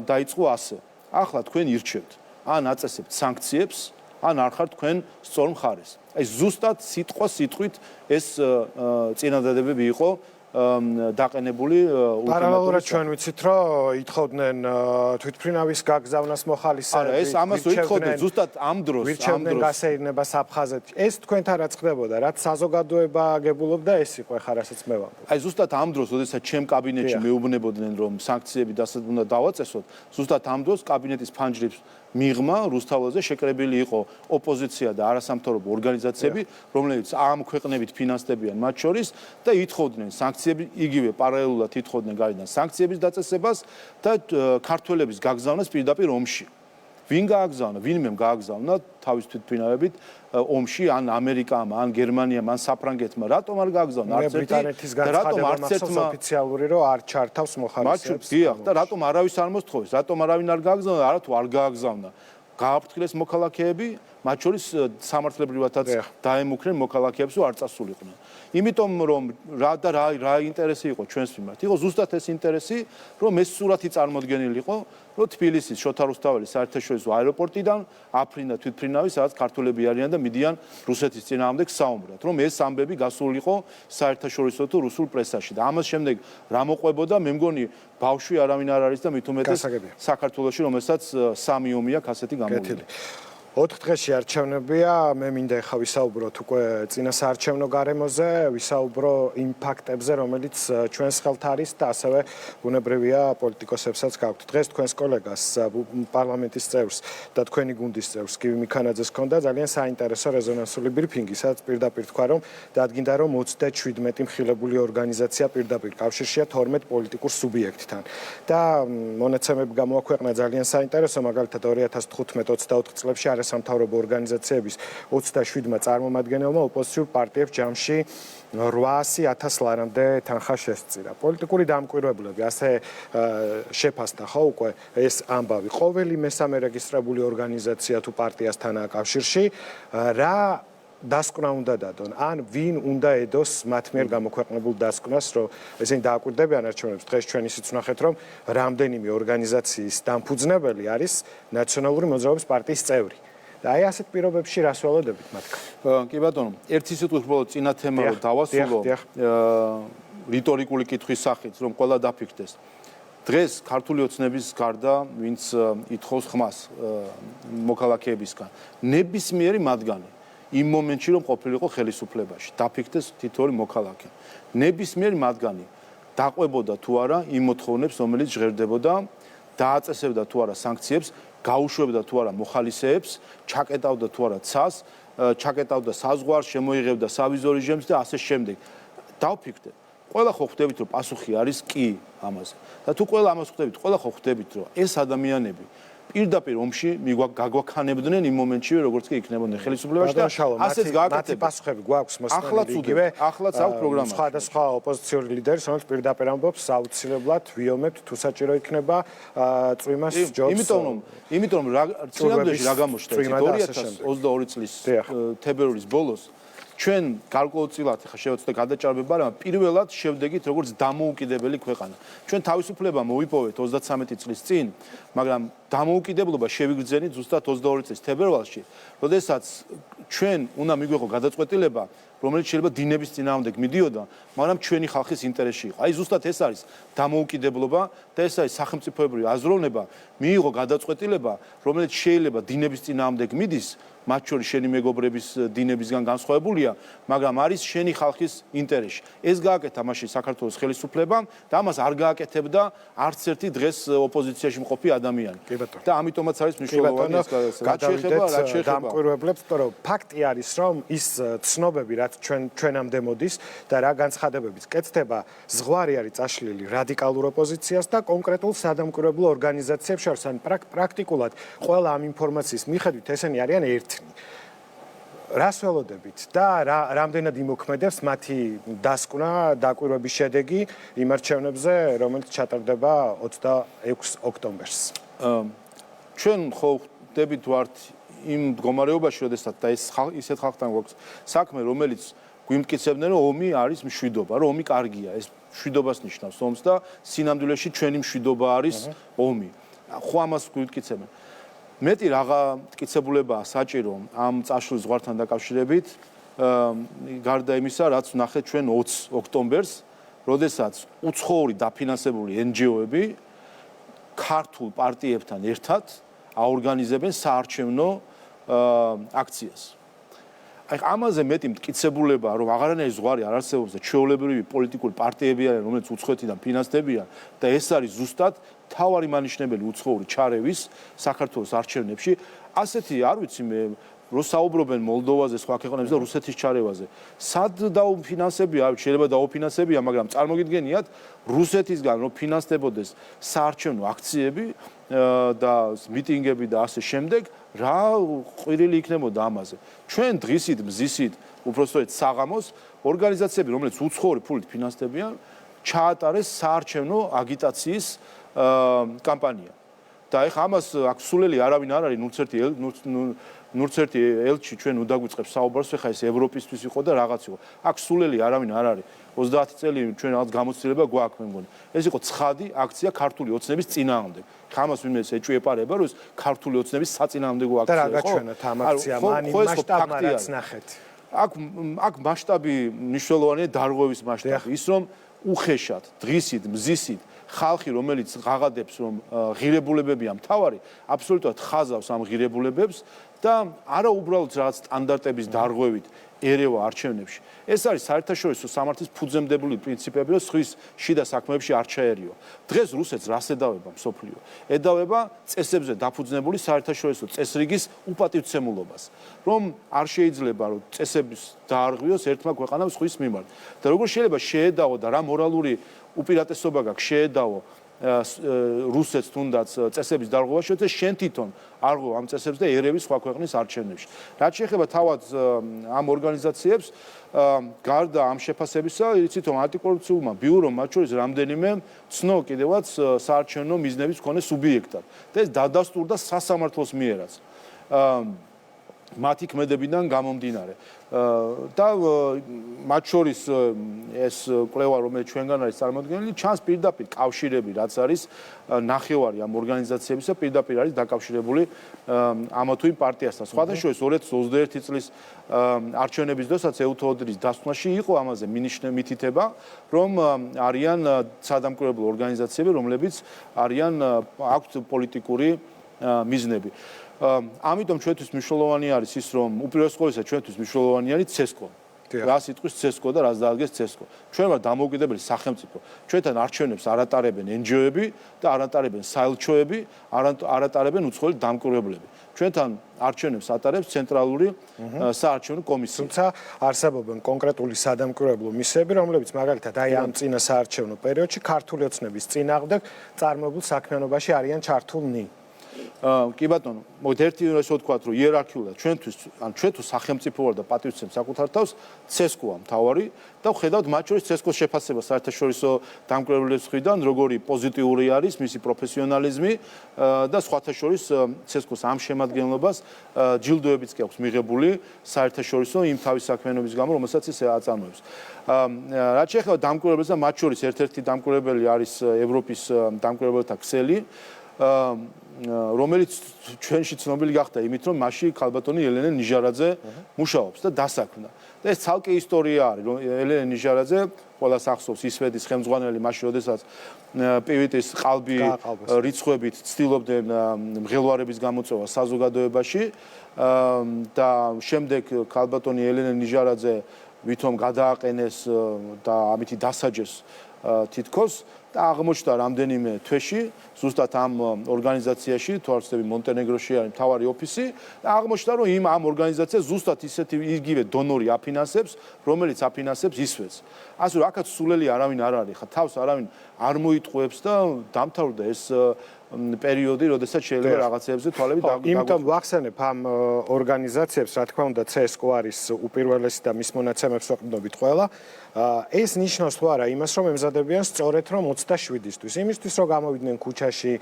დაიწყო ასე. ახლა თქვენ ირჩევთ, ან აწესებთ სანქციებს, ან არ ხართ თქვენ სწორ მხარეს. აი ზუსტად სიტყვა სიტყვით ეს წინადადებები იყო დაყენებული პარალელურად ჩვენ ვიცით რომ ითხოვდნენ თვითმფრინავის გაგზავნას მოხალისეები. არა ეს ამას ვითხოვდნენ ზუსტად ამ დროს ვირჩევდნენ გასეირნებას აფხაზეთში. ეს თქვენთან რაც ხდებოდა, რაც საზოგადოება აგებულობდა ეს იყო ახლა რასაც მე ვამბობ. აი ზუსტად ამ დროს, როდესაც ჩემ კაბინეტში მეუბნებოდნენ რომ სანქციები დასად უნდა დავაწესოთ, ზუსტად ამ დროს კაბინეტის ფანჯრებს მიღმა რუსთაველზე შეკრებილი იყო ოპოზიცია და არასამთავრობო ორგანიზაციები, რომლებიც ამ ქვეყნებით ფინანსდებიან მათ შორის და ითხოვდნენ სანქციები, იგივე პარალელურად ითხოვდნენ გარედან სანქციების დაწესებას და ქართველების გაგზავნას პირდაპირ ომში. ვინ გააგზავნა, ვინმე გააგზავნა თავის თვითმფრინავებით ომში, ან ამერიკამ, ან გერმანიამ, ან საფრანგეთმა, რატომ არ გააგზავნა არც ერთი და რატომ არც ერთმა ოფიციალური რომ არ ჩართავს მოხალისეებს. და რატომ არავის არ მოსთხოვეს, რატომ არავინ არ გააგზავნა, არა თუ არ გააგზავნა. გააფრთხილეს მოქალაქეები, მათ შორის სამართლებრივადაც დაემუქრნენ მოქალაქეებს, რომ არ წასულიყვნენ. იმიტომ რომ რა ინტერესი იყო ჩვენს მიმართ? იყო ზუსტად ეს ინტერესი, რომ ეს სურათი წარმოდგენილი იყო, რომ თბილისის შოთა რუსთაველის საერთაშორისო აეროპორტიდან აფრინდა თვითმფრინავი, სადაც ქართველები არიან და მიდიან რუსეთის წინააღმდეგ საომრად. რომ ეს ამბები გასული იყო საერთაშორისო თუ რუსულ პრესაში და ამას შემდეგ რა მოყვებოდა, მე მგონი ბავშვი არავინ არ არის და მით უმეტეს საქართველოში, რომელსაც 3 ომი აქვს ასეთი გამოვლენა. 4 დღეში არჩევნებია, მე მინდა ახლა ვისაუბროთ უკვე წინა საარჩევნო გარემოზე, ვისაუბრო იმ ფაქტებზე, რომელიც ჩვენს ხელთ არის და ასევე ბუნებრივია პოლიტიკოსებსაც გაქვთ. დღეს თქვენს კოლეგას, პარლამენტის წევრს და თქვენი გუნდის წევრს კივი მიქანაძეს ჰქონდა ძალიან საინტერესო რეზონანსული ბრიფინგი, სადაც პირდაპირ თქვა, რომ დადგინდა, რომ 37 მხილებული ორგანიზაცია პირდაპირ კავშირშია 12 პოლიტიკურ სუბიექტთან. და მონაცემები გამოაქვეყნა ძალიან საინტერესო, მაგალითად 2015-24 წლებში სამთავრობო ორგანიზაციების 27-მა წარმომადგენელმა ოპოზიციურ პარტიებს ჯამში 800,000 ლარამდე თანხა შესწირა. პოლიტიკური დამკვირვებლები ასე შეფასდა ხო უკვე ეს ამბავი. ყოველი მესამე რეგისტრირებული ორგანიზაცია თუ პარტიასთანაა კავშირში, რა დასკვნა უნდა დადონ, ან ვინ უნდა ედოს მათ მიერ გამოქვეყნებულ დასკვნას, რომ ესენი დააკვირდებიან არჩევნებს. დღეს ჩვენ ისიც ვნახეთ, რომ რამდენიმე ორგანიზაციის დამფუძნებელი არის ნაციონალური მოძრაობის პარტიის წევრი. და აი ასეთ პირობებში რას ველოდებით მათგან? კი ბატონო, ერთი სიტყვით უბრალოდ წინა თემა რომ დავასრულო რიტორიკული კითხვის სახით, რომ ყველა დაფიქრდეს. დღეს ქართული ოცნების გარდა, ვინც ითხოვს ხმას მოქალაქეებისგან, ნებისმიერი მათგანი იმ მომენტში რომ ყოფილიყო ხელისუფლებაში, დაფიქრდეს თითოეული მოქალაქე. ნებისმიერი მათგანი დაყვებოდა თუ არა იმ მოთხოვნებს, რომელიც ჟღერდებოდა, დააწესებდა თუ არა სანქციებს, გაუშვებდა თუ არა მოხალისეებს, ჩაკეტავდა თუ არა ცას, ჩაკეტავდა საზღვარს, შემოიღებდა სავიზო რეჟიმს და ასე შემდეგ. დავფიქრდეთ. ყველა ხო ხვდებით, რომ პასუხი არის კი ამაზე. და თუ ყველა ამას ხვდებით, ყველა ხო ხვდებით, რომ ეს ადამიანები პირდაპირ ომში გაგვაქანებდნენ იმ მომენტში, როგორც კი იქნებოდნენ ხელისუფლებაში და ასეც გააკეთებდნენ. პასუხები გვაქვს მოსწონილი იგივე. ახლაც აქვს პროგრამა. სხვადასხვა ოპოზიციური ლიდერი, რომელიც პირდაპირ ამბობს, აუცილებლად ვიომებთ, თუ საჭირო იქნება წვიმას ჯობს. იმიტომ რომ წინამდეში რა გამოჩნდა 2022 წლის თებერვლის ბოლოს ჩვენ გარკვეულწილად ხა შევეცდეთ გადაჭარბება, მაგრამ პირველად შევდეგით როგორც დამოუკიდებელი ქვეყანა. ჩვენ თავისუფლება მოვიპოვეთ 33 წლის წინ, მაგრამ დამოუკიდებლობა შევიგრძენით ზუსტად 22 წლის თებერვალში, როდესაც ჩვენ უნდა მიგვეღო გადაწყვეტილება, რომელიც შეიძლება დინების წინააღმდეგ მიდიოდა, მაგრამ ჩვენი ხალხის ინტერესში იყო. აი ზუსტად ეს არის დამოუკიდებლობა და ეს არის სახელმწიფოებრივი აზროვნება, მიიღო გადაწყვეტილება, რომელიც შეიძლება დინების წინააღმდეგ მიდის, მათ შორის შენი მეგობრების დინებისგან განსხვავებულია, მაგრამ არის შენი ხალხის ინტერესში. ეს გააკეთა მაშინ საქართველოს ხელისუფლებამ და ამას არ გააკეთებდა არც ერთი დღეს ოპოზიციაში მყოფი ადამიანი. და ამიტომაც არის მნიშვნელოვანი ეს გადაშეხება, რაც შეეხება დამკვირვებლებს, იმიტომ რომ ფაქტი არის, რომ ის ცნობები, რაც ჩვენამდე მოდის და რა განცხადებებიც კეთდება, ზღვარი არის წაშლილი რადიკალურ ოპოზიციას და კონკრეტულ სადამკვირვებლო ორგანიზაციებს შორის. ან პრაქტიკულად ყველა ამ ინფორმაციის მიხედვით ესენი არიან ერთნი. რას ველოდებით და რამდენად იმოქმედებს მათი დასკვნა, დაკვირვების შედეგი იმ არჩევნებზე, რომელიც ჩატარდება 26 ოქტომბერს? ჩვენ ხო ვხვდებით ვართ იმ მდგომარეობაში, როდესაც და ისეთ ხალხთან გვაქვს საქმე, რომელიც გვიმტკიცებდნენ, რომ ომი არის მშვიდობა, რომ ომი კარგია. ეს მშვიდობას ნიშნავს ომს და სინამდვილეში ჩვენი მშვიდობა არის ომი. ხო ამას გვიმტკიცებენ. მეტი რაღა მტკიცებულებაა საჭირო ამ წაშლილ ზღვართან დაკავშირებით, გარდა იმისა, რაც ვნახეთ ჩვენ 20 ოქტომბერს, როდესაც უცხოური დაფინანსებული NGO-ები ქართულ პარტიებთან ერთად აორგანიზებენ საარჩევნო აქციას. აი ამაზე მეტი მტკიცებულებაა, რომ აღარანაირი ზღვარი არ არსებობს და ჩვეულებრივი პოლიტიკური პარტიები არიან, რომელიც უცხოეთიდან ფინანსდებიან და ეს არის ზუსტად თავარი მანიშნებელი უცხოური ჩარევის საქართველოს არჩევნებში. ასეთი არ ვიცი მე რო საუბრობენ მოლდოვაზე, სხვა ქვეყნებზე და რუსეთის ჩარევაზე. სად დაუფინანსებია, შეიძლება დაუფინანსებია, მაგრამ წარმოგიდგენიათ რუსეთისგან რო ფინანსდებოდეს საარჩევნო აქციები და მიტინგები და ასე შემდეგ, რა ყვირილი იქნებოდა ამაზე. ჩვენ დღისით, მზისით, უпростоეთ საღამოს ორგანიზაციები, რომელიც უცხოური ფულით ფინანსდებიან, ჩაატარეს საარჩევნო აგიტაციის კამპანია. და ეხლა ამას აქ სულელი არავინ არ არის, ნურც ერთი ელჩი ჩვენ უდაგვიწყებს საუბარს, ეხლა ეს ევროპისთვის იყო და რაღაც იყო. აქ სულელი არავინ არ არის. 30 წელი ჩვენ რაღაც გამოცდილება გვაქვს მე მგონი. ეს იყო ცხადი აქცია ქართული ოცნების წინააღმდეგ. ხამას ვინმე ეჭვიეპარება, რომ ეს ქართული ოცნების საწინააღმდეგო აქცია იყო. და რა გაჩვენოთ ამ აქციამ, ან იმ მასშტაბმა რაც ნახეთ. აქ მასშტაბი მნიშვნელოვანია, დარღვევის მასშტაბი. ის რომ უხეშად, დღისით, მზისით ხალხი, რომელიც ღაღადებს, რომ ღირებულებებია მთავარი, აბსოლუტურად ხაზავს ამ ღირებულებებს და არა უბრალოდ რაღაც სტანდარტების დარღვევით ერევა არჩევნებში. ეს არის საერთაშორისო სამართლის ფუძემდებელი პრინციპები, რომ სხვის შიდა საქმეებში არ ჩაერიო. დღეს რუსეთს რას ედავება მსოფლიო? ედავება წესებზე დაფუძნებული საერთაშორისო წესრიგის უპატივცემულობას, რომ არ შეიძლება რომ წესების დაარღვიოს ერთმა ქვეყანამ სხვის მიმართ. და როგორ შეიძლება შეედაო და რა მორალური უპირატესობა გაქვს შეედაო რუსეთს თუნდაც წესების დარღვევა შეუძლია შენ თვითონ არღო ამ წესებს და ერევის სხვა ქვეყნის არჩევნებში. რაც შეეხება თავად ამ ორგანიზაციებს, გარდა ამ შეფასებისა, იცით რომ ანტიკორუფციულმა ბიურომ მათ შორის რამდენიმე ცნო კიდევაც საარჩევნო მიზნების მქონე სუბიექტად და ეს დადასტურდა სასამართლოს მიერაც. მათი ქმედებიდან გამომდინარე. და მათ შორის ეს კვლევა, რომელიც ჩვენგან არის წარმოდგენილი, ჩანს პირდაპირ კავშირები, რაც არის ნახევარი ამ ორგანიზაციებისა, პირდაპირ არის დაკავშირებული ამა თუ იმ პარტიასთან. სხვათა შორის 2021 წლის არჩევნების დროსაც ეუთოდრის დასკვნაში იყო ამაზე მითითება, რომ არიან სადამკვირვებლო ორგანიზაციები, რომლებიც არიან აქვთ პოლიტიკური მიზნები. ამიტომ ჩვენთვის მნიშვნელოვანი არის ის, რომ უპირველეს ყოვლისა ჩვენთვის მნიშვნელოვანი არის CESCO. რას იტყვის CESCO და რას დაადგენს CESCO. ჩვენ ვართ დამოუკიდებელი სახელმწიფო. ჩვენთან არჩევნებს არ ატარებენ NGO-ები და არ ატარებენ საელჩოები, არ ატარებენ უცხოელი დამკვირვებლები. ჩვენთან არჩევნებს ატარებს ცენტრალური საარჩევნო კომისია. თუმცა არსებობენ კონკრეტული სადამკვირვებლო მისიები, რომლებიც მაგალითად აი ამ წინა საარჩევნო პერიოდში ქართული ოცნების წინააღმდეგ წარმოებულ საქმიანობაში არიან ჩართულნი. კი ბატონო, მოგეთ ერთი ისე ვთქვათ, რომ იერარქიულად ჩვენთვის, ან ჩვენ თუ სახელმწიფო ვარ და პატივცემ საკუთარ თავს, CESCO-ა მთავარი და ვხედავთ მათ შორის CESCO-ს შეფასება საერთაშორისო დამკვირვებლების მხრიდან, როგორი პოზიტიური არის მისი პროფესიონალიზმი და სხვათა შორის CESCO-ს ამ შემადგენლობას ჯილდოებიც კი აქვს მიღებული საერთაშორისო იმ თავის საქმიანობის გამო, რომელსაც ის აწარმოებს. რაც შეეხება დამკვირვებელს და მათ შორის ერთ-ერთი დამკვირვებელი არის ევროპის დამკვირვებელთა ქსელი. რომელიც ჩვენში ცნობილი გახდა იმით, რომ მასში ქალბატონი ელენე ნიჟარაძე მუშაობს და დასაქმდა. და ეს ცალკე ისტორია არის, რომ ელენე ნიჟარაძე ყველას ახსოვს ისვედის ხელმძღვანელი მაშინ, როდესაც პივიტის ყალბი რიცხვებით ცდილობდნენ მღელვარების გამოწვევა საზოგადოებაში და შემდეგ ქალბატონი ელენე ნიჟარაძე ვითომ გადააყენეს და ამითი დასაჯეს თითქოს და აღმოჩნდა რამდენიმე თვეში ზუსტად ამ ორგანიზაციაში თუ არ ვცდები მონტენეგროში არის მთავარი ოფისი და აღმოჩნდა რომ ამ ორგანიზაციას ზუსტად ისეთი იგივე დონორი აფინანსებს რომელიც აფინანსებს ისვეთს ასე რომ აქაც სულელი არავინ არ არის ხა თავს არავინ არ მოიტყუებს და დამთავრდა ეს პერიოდი, როდესაც შეიძლება რაღაცეებზე თვალები დაგვიგოს. იმიტომ ვახსენებ ამ ორგანიზაციებს, რა თქმა უნდა, CSKO არის უპირველესი და მის მონაცემებს ვაყენდობით ყველა. ეს ნიშნავს თუ არა იმას, რომ ემზადებიან სწორედ რომ 27-ისთვის, იმისთვის რომ გამოვიდნენ ქუჩაში,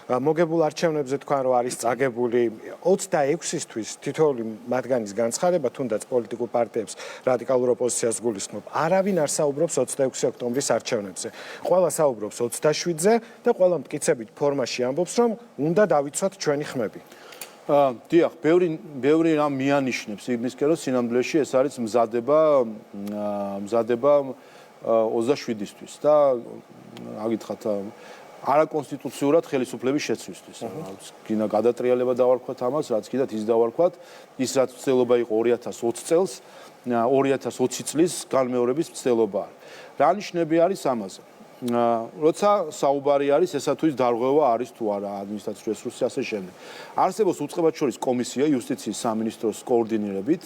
მოგებულ არჩევნებზე თქვენ რომ არის წაგებული 26-ისთვის თითოეული მათგანის განცხადება, თუნდაც პოლიტიკურ პარტიებს რადიკალურ ოპოზიციას გულისხმობ. არავინ არ საუბრობს 26 ოქტომბრის არჩევნებზე. ყველა საუბრობს 27-ზე და ყველა მტკიცებით ფორმაში ამბობს, რომ უნდა დავიცვათ ჩვენი ხმები. დიახ, ბევრი რამ მიანიშნებს იმისკენ, რომ სინამდვილეში ეს არის მზადება 27-ისთვის და აგითხათ არაკონსტიტუციურად ხელისუფლების შეცვლისთვის. გინდა გადატრიალება დავარქვათ ამას, რაც კიდათ ის დავარქვათ, ის რაც მცდელობა იყო 2020 წელს, 2020 წლის განმეორების მცდელობა არის. რა ნიშნები არის ამაზე? როცა საუბარი არის ესა თუ ის დარღვევა არის თუ არა ადმინისტრაციული რესურსი ასე შემდეგ. არსებობს უწყებად შორის კომისია იუსტიციის სამინისტროს კოორდინირებით.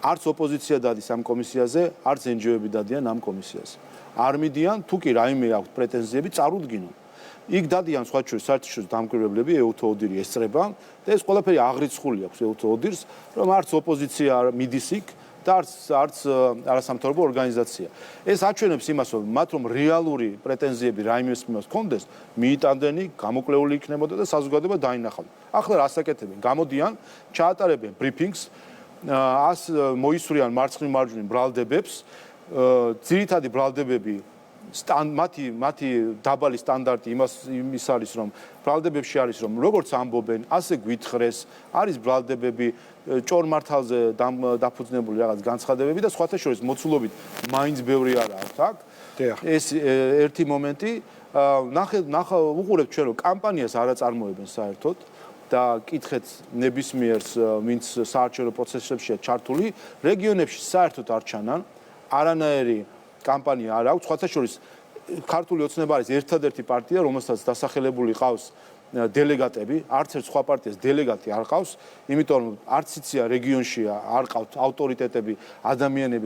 არც ოპოზიცია დადის ამ კომისიაზე, არც NGO-ები დადიან ამ კომისიაზე. არ მიდიან, თუ კი რაიმე აქვს პრეტენზიები, წარუდგინონ. იქ დადიან სხვა შორის საერთაშორისო დამკვირვებლები ეუთო ოდირი ესწრება და ეს ყველაფერი აღრიცხული აქვს ეუთო ოდირს, რომ არც ოპოზიცია მიდის იქ და არც არასამთავრობო ორგანიზაცია. ეს აჩვენებს იმას, რომ მათ რომ რეალური პრეტენზიები რაიმეს მიმართ ჰქონდეს, მიიტანდნენ, გამოკლეული იქნებოდა და საზოგადოება დაინახავდა. ახლა რას აკეთებენ? გამოდიან, ჩაატარებენ ბრიფინგს, მოისვრიან მარცხნივ მარჯვნივ ბრალდებებს, ძირითადი ბრალდებები მათი დაბალი სტანდარტი იმის არის, რომ ბრალდებებში არის, რომ როგორც ამბობენ, ასე გვითხრეს, არის ბრალდებები ჭორმართალზე დაფუძნებული რაღაც განცხადებები და სხვათა შორის მოცულობით მაინც ბევრი არა აქვს აქ. ეს ერთი მომენტი, უყურებთ ჩვენ რომ კამპანიას არ აწარმოებენ საერთოდ და კითხეთ ნებისმიერს, ვინც საარჩევნო პროცესებშია ჩართული, რეგიონებში საერთოდ არ ჩანან, არანაირი კამპანია არ აქვს, სხვათა შორის ქართული ოცნება არის ერთადერთი პარტია, რომელსაც დასახელებული ყავს დელეგატები, არც ერთ სხვა პარტიას დელეგატი არ ყავს, იმიტომ რომ არც იცია რეგიონშია არ ყავთ ავტორიტეტები, ადამიანები,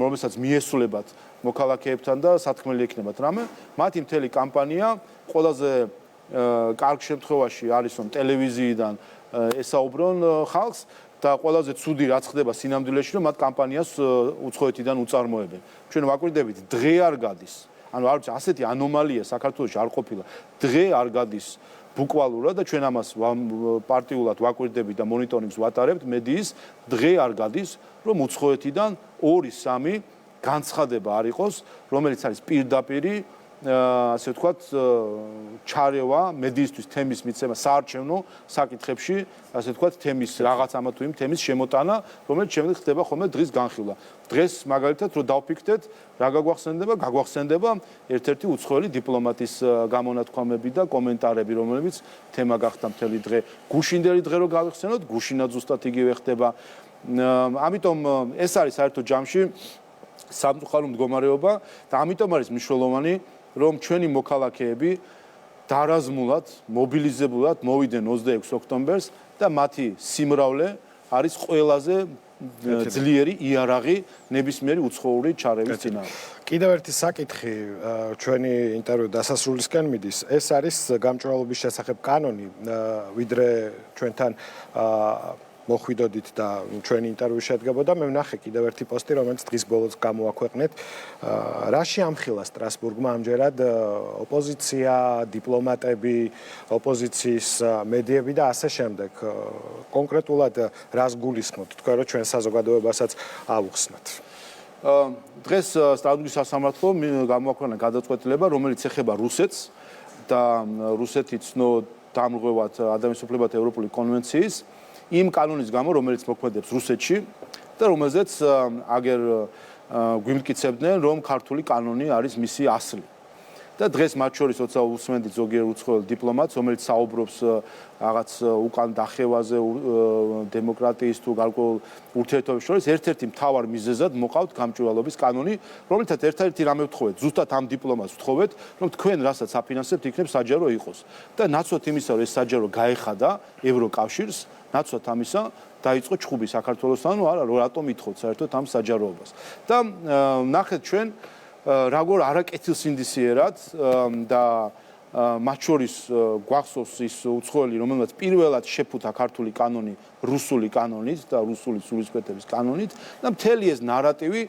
რომელსაც მიესულებათ მოქალაქეებთან და სათქმელი ექნებათ რამე, მათი მთელი კამპანია ყველაზე კარგ შემთხვევაში არის რომ ტელევიზიიდან ესაუბრონ ხალხს და ყველაზე ცუდი რაც ხდება სინამდვილეში რომ მათ კამპანიას უცხოეთიდან უწარმოებენ. ჩვენ ვაკვირდებით, დღე არ გადის. ანუ არ ვიცი, ასეთი ანომალია საქართველოში არ ყოფილა. დღე არ გადის ბუკვალურად და ჩვენ ამას პარტიულად ვაკვირდებით და მონიტორინგს ვატარებთ მედიის, დღე არ გადის, რომ უცხოეთიდან 2-3 განცხადება არ იყოს, რომელიც არის პირდაპირი ასე ვთქვათ, ჩარევა მედიისთვის თემის მიცემა საარჩევნო საკითხებში, ასე ვთქვათ, თემის რაღაც ამა თუ იმ თემის შემოტანა, რომელიც შემდეგ ხდება ხოლმე დღის განხილვა. დღეს მაგალითად რო დავფიქრდეთ, რა გაგვახსენდება ერთ-ერთი უცხოელი დიპლომატის გამონათქვამები და კომენტარები, რომლებიც თემა გახდა მთელი დღე. გუშინდელი დღე რო გავიხსენოთ, გუშინად ზუსტად იგივე ხდება. ამიტომ ეს არის საერთოდ ჯამში სამწუხარო მდგომარეობა და ამიტომ არის მნიშვნელოვანი რომ ჩვენი მოქალაქეები დარაზმულად, მობილიზებულად მოვიდნენ 26 ოქტომბერს და მათი სიმრავლე არის ყველაზე ძლიერი იარაღი ნებისმიერი უცხოური ჩარევის წინააღმდეგ. კიდევ ერთი საკითხი ჩვენი ინტერვიუ დასასრულისკენ მიდის. ეს არის გამჭვირვალობის შესახებ კანონი, ვიდრე ჩვენთან მოხვიდოდით და ჩვენი ინტერვიუ შედგებოდა, მე ვნახე კიდევ ერთი პოსტი, რომელიც დღის ბოლოს გამოაქვეყნეთ. რაში ამხილა სტრასბურგმა ამჯერად ოპოზიცია, დიპლომატები, ოპოზიციის მედიები და ასე შემდეგ. კონკრეტულად რას გულისხმობთ თქვენ, რომ ჩვენ საზოგადოებასაც ავუხსნათ? დღეს სტრასბურგის სასამართლომ გამოაქვეყნა გადაწყვეტილება, რომელიც ეხება რუსეთს და რუსეთი ცნო დამრღვევად ადამიანის უფლებათა ევროპული კონვენციის იმ კანონის გამო, რომელიც მოქმედებს რუსეთში და რომელზეც აგერ გვიმტკიცებდნენ, რომ ქართული კანონი არის მისი ასლი. და დღეს მათ შორის როცა უსმენთ ზოგიერთ უცხოელ დიპლომატს, რომელიც საუბრობს რაღაც უკან დახევაზე დემოკრატიის თუ გარკვეულ ურთიერთობებს შორის, ერთ-ერთი მთავარ მიზეზად მოყავთ გამჭვირვალობის კანონი, რომელთაც ერთ-ერთი რამე ვთხოვეთ, ზუსტად ამ დიპლომატს ვთხოვეთ, რომ თქვენ რასაც აფინანსებთ, იქნებ საჯარო იყოს. და ნაცვლად იმისა, რომ ეს საჯარო გაეხადა ევროკავშირს, ნაცვლად ამისა დაიწყო ჩხუბი საქართველოსთან, არა, რატომ ითხოვთ საერთოდ ამ საჯაროებას. და ნახეთ ჩვენ როგორ არაკეთილსინდისიერად და მათ შორის გვახსოვს ის უცხოელი, რომელმაც პირველად შეფუთა ქართული კანონი რუსული კანონით და რუსული სულისკვეთების კანონით და მთელი ეს ნარატივი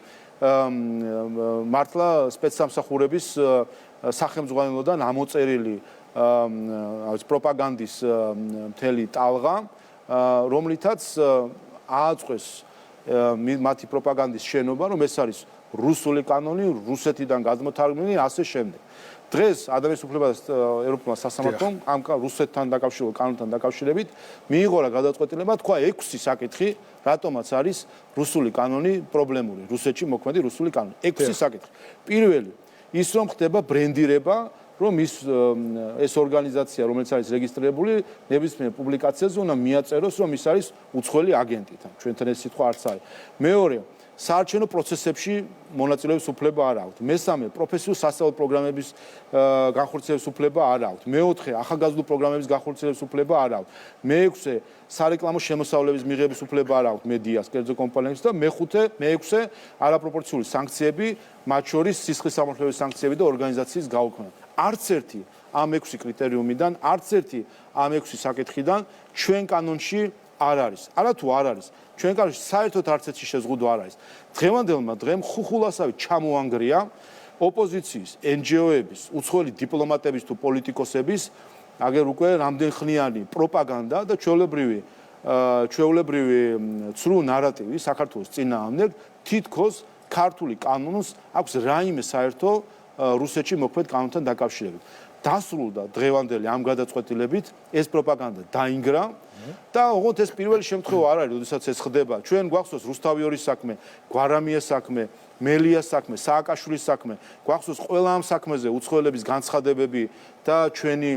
მართლა სპეცსამსახურების სახელმძღვანელოდან ამოწერილი პროპაგანდის მთელი ტალღა, რომლითაც ააწყვეს მათი პროპაგანდის შენობა, რომ ეს არის რუსული კანონი, რუსეთიდან გადმოთარგმნილი, ასე შემდეგ. დღეს ადამიანის უფლებათა ევროპულმა სასამართლომ ამ რუსეთთან დაკავშირებულ კანონთან დაკავშირებით მიიღო რა გადაწყვეტილება, თქვა 6 საკითხი, რატომაც არის რუსული კანონი პრობლემური, რუსეთში მოქმედი რუსული კანონი. 6 საკითხი. პირველი, ის რომ ხდება ბრენდირება, რომ ეს ორგანიზაცია, რომელიც არის რეგისტრირებული, ნებისმიერ პუბლიკაციაზე უნდა მიაწეროს, რომ ის არის უცხოელი აგენტი. ჩვენთან ეს სიტყვა არც არის. მეორე, საარჩევნო პროცესებში მონაწილეობის უფლება არ აქვთ. მესამე, პროფესიულ სასწავლო პროგრამების განხორციელების უფლება არ აქვთ. მეოთხე, ახალგაზრდულ პროგრამების განხორციელების უფლება არ აქვთ. მეექვსე, სარეკლამო შემოსავლების მიღების უფლება არ აქვთ მედიას, კერძო კომპანიებს და მეექვსე, არაპროპორციული სანქციები, მათ შორის სისხლის სამართლებრივი სანქციები და ორგანიზაციის გაუქმება. არც ერთი ამ 6 კრიტერიუმიდან, არც ერთი ამ 6 საკითხიდან ჩვენ კანონში არ არის. არა თუ არ არის. ჩვენ კანონში საერთოდ არც ერთი შეზღუდვა არ არის. დღევანდელმა დღემ ხუხულასავით ჩამოანგრია ოპოზიციის, NGO-ების, უცხოელი დიპლომატების თუ პოლიტიკოსების აგერ უკვე რამდენხნიანი პროპაგანდა და ჩვეულებრივი ცრუ ნარატივი საქართველოს წინააღმდეგ თითქოს ქართული კანონს აქვს რაიმე საერთო რუსეთში მოქმედ კანონთან დაკავშირებით. დასრულდა დღევანდელი ამ გადაწყვეტილებით ეს პროპაგანდა დაინგრა და ოღონდ ეს პირველი შემთხვევა არ არის, როდესაც ეს ხდება. ჩვენ გვახსოვს რუსთავიორის საქმე, გვარამიეს საქმე, მელიას საქმე, სააკაშვილის საქმე, გვახსოვს ყველა ამ საქმეზე უცხოელების განცხადებები და ჩვენი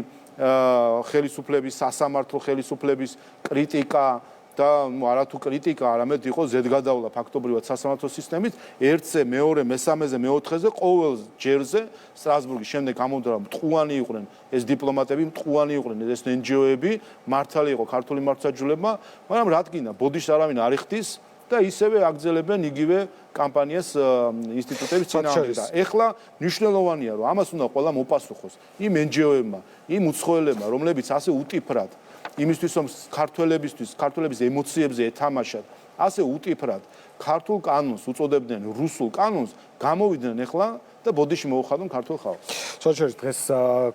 ხელისუფლების, სასამართლო ხელისუფლების კრიტიკა და არათუ კრიტიკა, არამედ იყო ზედგადავლა ფაქტობრივად სასამართლო სისტემით, ერთზე, მეორე, მესამეზე, მეოთხეზე, ყოველ ჯერზე სტრასბურგის შემდეგ გამოდრა მტყუანი იყვნენ ეს დიპლომატები, მტყუანი იყვნენ ეს NGO-ები, მართალი იყო ქართული მართლმსაჯულებმა, მაგრამ რადგინა ბოდიშს არავინ არ იხდის და ისევე აგრძელებენ იგივე კამპანიას ინსტიტუტების წინააღმდეგ. ეხლა მნიშვნელოვანია, რომ ამას უნდა ყველა მოპასუხოს იმ NGO-ებმა, იმ უცხოელებმა, რომლებიც ასე უტიფრად იმისთვის რომ ქართველების ემოციებზე ეთამაშათ, ასე უტიფრად ქართულ კანონს უწოდებდნენ რუსულ კანონს, გამოვიდნენ ეხლა და ბოდიში მოუხადონ ქართულ ხალხს. სოციალისტ დღეს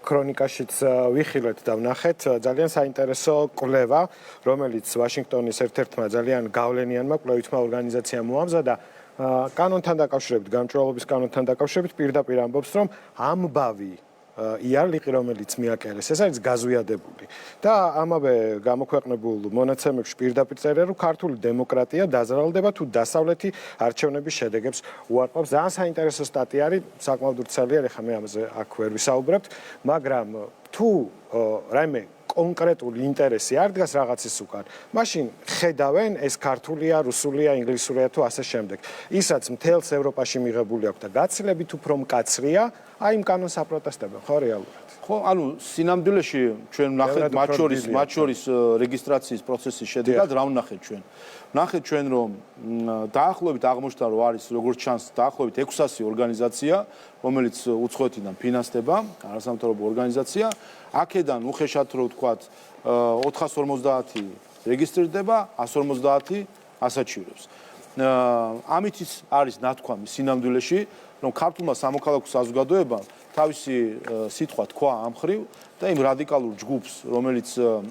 ქრონიკაშიც ვიხილეთ და ვნახეთ ძალიან საინტერესო კვლევა, რომელიც ვაშინგტონის ერთ-ერთმა ძალიან გავლენიანმა კვლევითმა ორგანიზაციამ მოამზადა კანონთან დაკავშირებით, გამჭვირვალობის კანონთან დაკავშირებით პირდაპირ ამბობს, რომ ამბავი იარლიყი, რომელიც მიაკერეს, ეს არის გაზვიადებული. და ამავე გამოქვეყნებულ მონაცემებში პირდაპირ წერია, რომ ქართული დემოკრატია დაზრალდება თუ დასავლეთი არჩევნების შედეგებს უარყოფს. ძალიან საინტერესო სტატია არის, საკმაოდ ვრცელი არის, ხა მე ამაზე აქ ვერ ვისაუბრებთ, მაგრამ თუ რაიმე კონკრეტული ინტერესი არ დგას რაღაცის უკან, მაშინ ხედავენ ეს ქართულია, რუსულია, ინგლისურია თუ ასე შემდეგ. ისაც მთელს ევროპაში მიღებული აქვს და გაცილებით უფრო მკაცრია, აი იმ კანონს აპროტესტებენ, ხო რეალურად. ხო, ანუ სინამდვილეში ჩვენ ვნახეთ მათ შორის რეგისტრაციის პროცესის შედეგად რა ვნახეთ ჩვენ. ვნახეთ ჩვენ რომ დაახლოებით აღმოჩნდა რომ არის როგორც ჩანს დაახლოებით 600 ორგანიზაცია, რომელიც უცხოეთიდან ფინანსდება, არასამთავრობო ორგანიზაცია, აქედან უხეშად რო ვთქვათ 450 რეგისტრირდება, 150 ასაჩივრებს. ამით არის ნათქვამი სინამდვილეში, რომ ქართულმა სამოქალაქო საზოგადოებამ თავისი სიტყვა თქვა ამ ხრივ და იმ რადიკალურ ჯგუფს,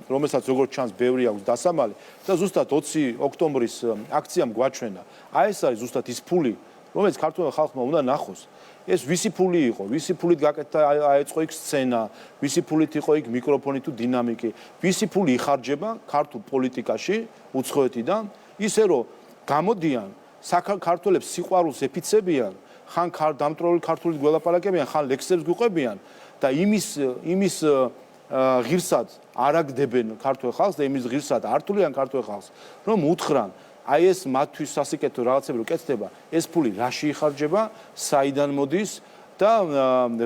რომელსაც როგორც ჩანს ბევრი აქვს დასამალი და ზუსტად 20 ოქტომბრის აქციამ გვაჩვენა. აი ეს არის ზუსტად ის ფული, რომელიც ქართულ ხალხმა უნდა ნახოს. ეს ვისი ფული იყო, ვისი ფულით გაკეთდა აეწყო იქ სცენა, ვისი ფულით იყო იქ მიკროფონი თუ დინამიკი, ვისი ფული იხარჯება ქართულ პოლიტიკაში უცხოეთიდან, ისე რომ გამოდიან საქართველოს სიყვარულს ეფიცებიან, ხან დამტროლი ქართულით გველაპარაკებიან, ხან ლექსებს გვიყვებიან და იმის ღირსად არაგდებენ ქართულ ხალხს და იმის ღირსად ართულიან ქართულ ხალხს, რომ უთხრან აი ეს მათთვის სასიკეთო რაღაცები რო კეთდება, ეს ფული რაში იხარჯება, საიდან მოდის და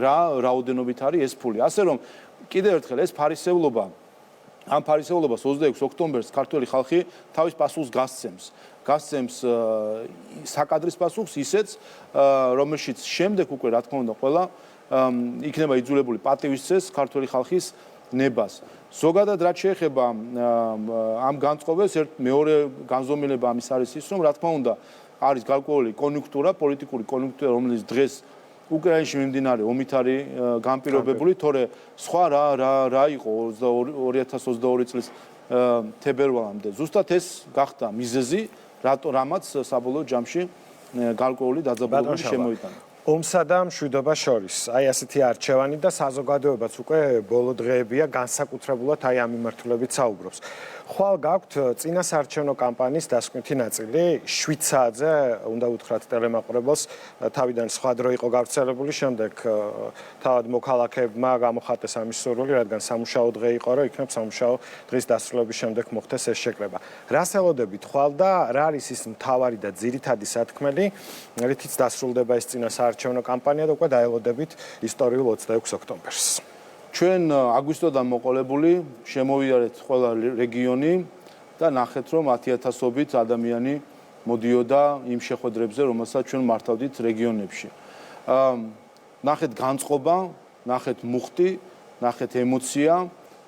რა რაოდენობით არის ეს ფული. ასე რომ კიდევ ერთხელ ეს ფარისევლობა ამ ფარისევლობას 26 ოქტომბერს ქართული ხალხი თავის პასუხს გასცემს საკადრის პასუხს ისეც რომელშიც შემდეგ უკვე რა თქმა უნდა ყველა იქნება იძულებული პატივისცეს ქართული ხალხის ნებას. ზოგადად რაც შეეხება ამ განწყობებს, მეორე განზომილება ამის არის ის, რომ რა თქმა უნდა არის გარკვეული კონიუნქტურა, პოლიტიკური კონიუნქტურა, რომელიც დღეს უკრაინაში მიმდინარე ომით არის განპირობებული, თორე სხვა რა იყო 2022 წლის თებერვალამდე. ზუსტად ეს გახდა მიზეზი, რამაც საბოლოო ჯამში გარკვეული დაძაბულობები შემოიტანა. ომსა და მშვიდობას შორის. აი ასეთი არჩევანი და საზოგადოებაც უკვე ბოლო დღეებია განსაკუთრებულად აი ამ მიმართულებით საუბრობს. ხვალ გაქვთ წინა საარჩევნო კამპანიის დასკვნითი ნაწილი 7 საათზე უნდა უთხრათ ტელემაყურებელს თავიდან სხვა დრო იყო გავრცელებული, შემდეგ თავად მოქალაქეებმა გამოხატეს ამის სურვილი, რადგან სამუშაო დღე იყო, რომ იქნებ სამუშაო დღის დასრულების შემდეგ მოხდეს ეს შეკრება. რას ელოდებით ხვალ და რა არის ის მთავარი და ძირითადი სათქმელი, რითიც დასრულდება ეს წინა საარჩევნო კამპანია და უკვე დაელოდებით ისტორიულ 26 ოქტომბერს. ჩვენ აგვისტოდან მოყოლებული შემოვიარეთ ყველა რეგიონი და ნახეთ რომ 10,000-ობით ადამიანი მოდიოდა იმ შეხვედრებზე, რომელსაც ჩვენ მართავდით რეგიონებში. ნახეთ განწყობა, ნახეთ მუხტი, ნახეთ ემოცია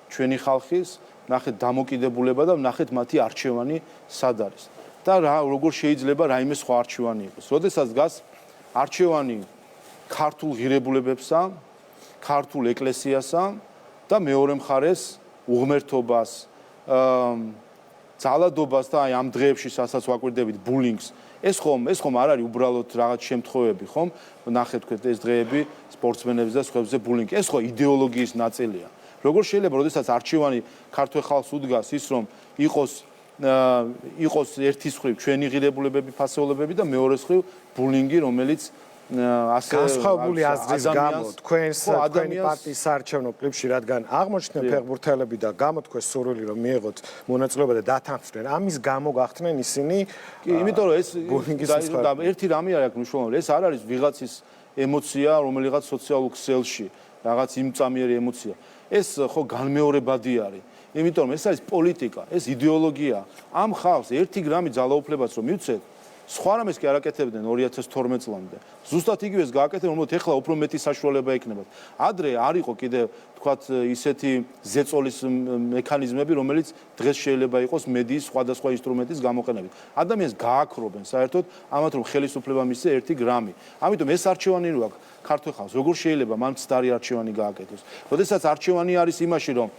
ჩვენი ხალხის, ნახეთ დამოკიდებულება და ნახეთ მათი არჩევანი სად არის. და როგორ შეიძლება რაიმე სხვა არჩევანი იყოს. როდესაც დგას არჩევანი ქართულ ღირებულებებსა, ქართულ ეკლესიასა და მეორე მხარეს უღმერთობას, ძალადობას და აი ამ დღეებში სასაც ვაკვირდებით ბულინგს. ეს ხომ არ არის უბრალოდ რაღაც შემთხვევები, ხომ? ნახეთ თქვენ ეს დღეები სპორტსმენებს და სხვებზე ბულინგი. ეს ხო იდეოლოგიის ნაწილია. როგორ შეიძლება, როდესაც არჩევანი ქართულ ხალხს უდგას ის რომ იყოს ერთის მხრივ ჩვენი ღირებულებები, ფასეულებები და მეორე მხრივ ბულინგი, რომელიც ასე განსხვავებული აზრის გამო თქვენი პარტიის საარჩევნო კლიპში რადგან აღმოჩნდნენ ფეხბურთელები და გამოთქვეს სურვილი რომ მიიღოთ მონაწილეობა და დათანხმდნენ ამის გამო გახდნენ ისინი კი იმიტომ რომ ეს ერთი რამე არ აქვს მნიშვნელობა ეს არ არის ვიღაცის ემოცია რომელიღაც სოციალურ ქსელში რაღაც იმწამიერი ემოცია ეს ხო განმეორებადი არის იმიტომ რომ ეს არის პოლიტიკა ეს იდეოლოგია ამ ხალხს ერთი გრამი ძალაუფლებას რომ მივცეთ სხვა რამეს კი არ აკეთებდნენ 2012 წლამდე. ზუსტად იგივეს გააკეთებდნენ, რომ ეხლა უფრო მეტი საშუალება ექნებათ. ადრე არ იყო კიდევ თქვათ ისეთი ზეწოლის მექანიზმები, რომელიც დღეს შეიძლება იყოს მედიის სხვადასხვა ინსტრუმენტის გამოყენებით. ადამიანს გააქრობენ საერთოდ ამათ რომ ხელისუფლება მისცეს ერთი გრამი. ამიტომ ეს არჩევანი რო აქვს ქართულ ხალხს, როგორ შეიძლება მან მცდარი არჩევანი გააკეთოს. როდესაც არჩევანი არის იმაში, რომ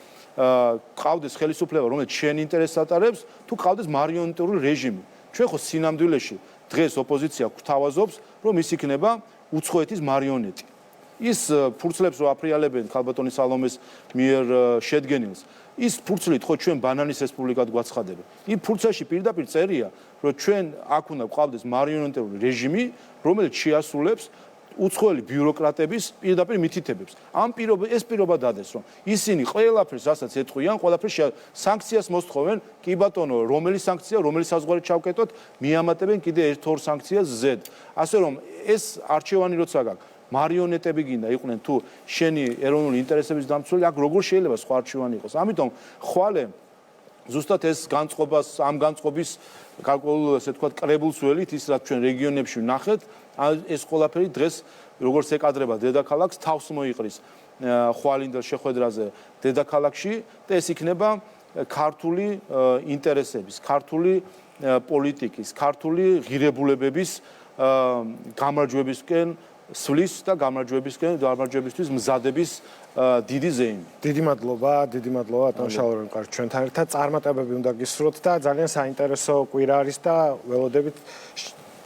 ყავდეს ხელისუფლება, რომელიც შენ ინტერესს ატარებს, თუ ყავდეს მარიონეტული რეჟიმი. ჩვენ ხო სინამდვილეში დღეს ოპოზიცია გვთავაზობს, რომ ის იქნება უცხოეთის მარიონეტი. ის ფურცლებს რო აფრიალებენ ქალბატონი სალომეს მიერ შედგენილს, ის ფურცლით ხო ჩვენ ბანანის რესპუბლიკად გვაცხადებენ. იმ ფურცლში პირდაპირ წერია, რომ ჩვენ აქ უნდა გვყავდეს მარიონეტული რეჟიმი, რომელიც შეასრულებს უცხოელი ბიუროკრატების პირდაპირ მითითებებს. ამ ეს პირობა დადეს, რომ ისინი ყველაფერს, რასაც ეთყვიან, ყველაფერს სანქციას მოსთხოვენ, კი ბატონო, რომელი სანქცია, რომელი საზღვარი ჩავკეტოთ, მიამატებენ კიდე ერთ-ორ სანქციას ზედ. ასე რომ ეს არჩევანი როცა გაქვს, მარიონეტები გინდა იყვნენ თუ შენი ეროვნული ინტერესების დამცველი, აქ როგორ შეიძლება სხვა არჩევანი იყოს. ამიტომ ხვალე ზუსტად ეს განწყობას, ამ განწყობის გარკვეულ ასე თქვა კრებულს ველით, ის რაც ჩვენ რეგიონებში ვნახეთ, ეს ყველაფერი დღეს როგორც ეკადრება დედაქალაქს თავს მოიყრის ხვალინდელ შეხვედრაზე დედაქალაქში და ეს იქნება ქართული ინტერესების, ქართული პოლიტიკის, ქართული ღირებულებების გამარჯვებისკენ სვლის და გამარჯვებისთვის მზადების დიდი ზეიმი. დიდი მადლობა ატონ შალორენ მყარ ჩვენთან ერთად წარმატებები უნდა გისურვოთ და ძალიან საინტერესო კვირა არის და ველოდებით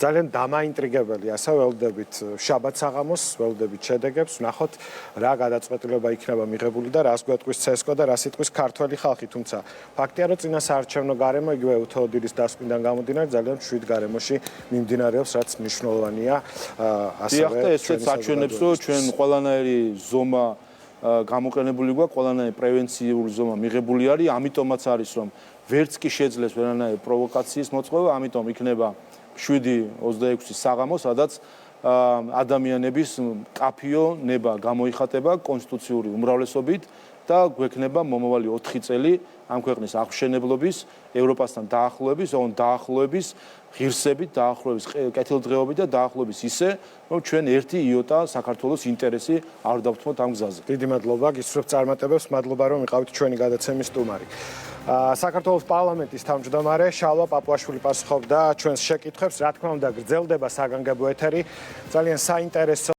ძალიან დამაინტრიგებელი, ასე ველოდებით შაბათ საღამოს, ველოდებით შედეგებს, ვნახოთ რა გადაწყვეტილება იქნება მიღებული და რას გვეტყვის CSKA და რას იტყვის ქართველი ხალხი, თუმცა ფაქტია, რომ წინა საარჩევნო გარემო იგივე უთოოდილის დასკვნიდან გამომდინარე ძალიან მშვიდ გარემოში მიმდინარეობს, რაც მნიშვნელოვანია ასევე ესეც აჩვენებს, რომ ჩვენ ყველანაირი ზომა გამოყენებული გვაქვს, ყველანაირი პრევენციული ზომა მიღებული არის, ამიტომაც არის, რომ ვერც კი შეძლეს ვერანაირი პროვოკაციის მოწყობა, ამიტომ იქნება 7-26 საღამო, სადაც ადამიანების კაფიო ნება გამოიხატება კონსტიტუციური უმრავლესობით და გვექნება მომავალი 4 წელი ამ ქვეყნის აღმშენებლობის, ევროპასთან დაახლოების, ოღონდ დაახლოების ღირსებით, დაახლოების კეთილდღეობით და დაახლოების ისე, რომ ჩვენ ერთი იოტა საქართველოს ინტერესი არ დავთმოთ ამ გზაზე. დიდი მადლობა, გისურვებთ წარმატებებს, მადლობა რომ იყავით ჩვენი გადაცემის სტუმარი. საქართველოს პარლამენტის თავმჯდომარე შალვა პაპუაშვილი პასუხობდა ჩვენს შეკითხვებს, რა თქმა უნდა, გრძელდება საგანგებო ეთერი. ძალიან საინტერესო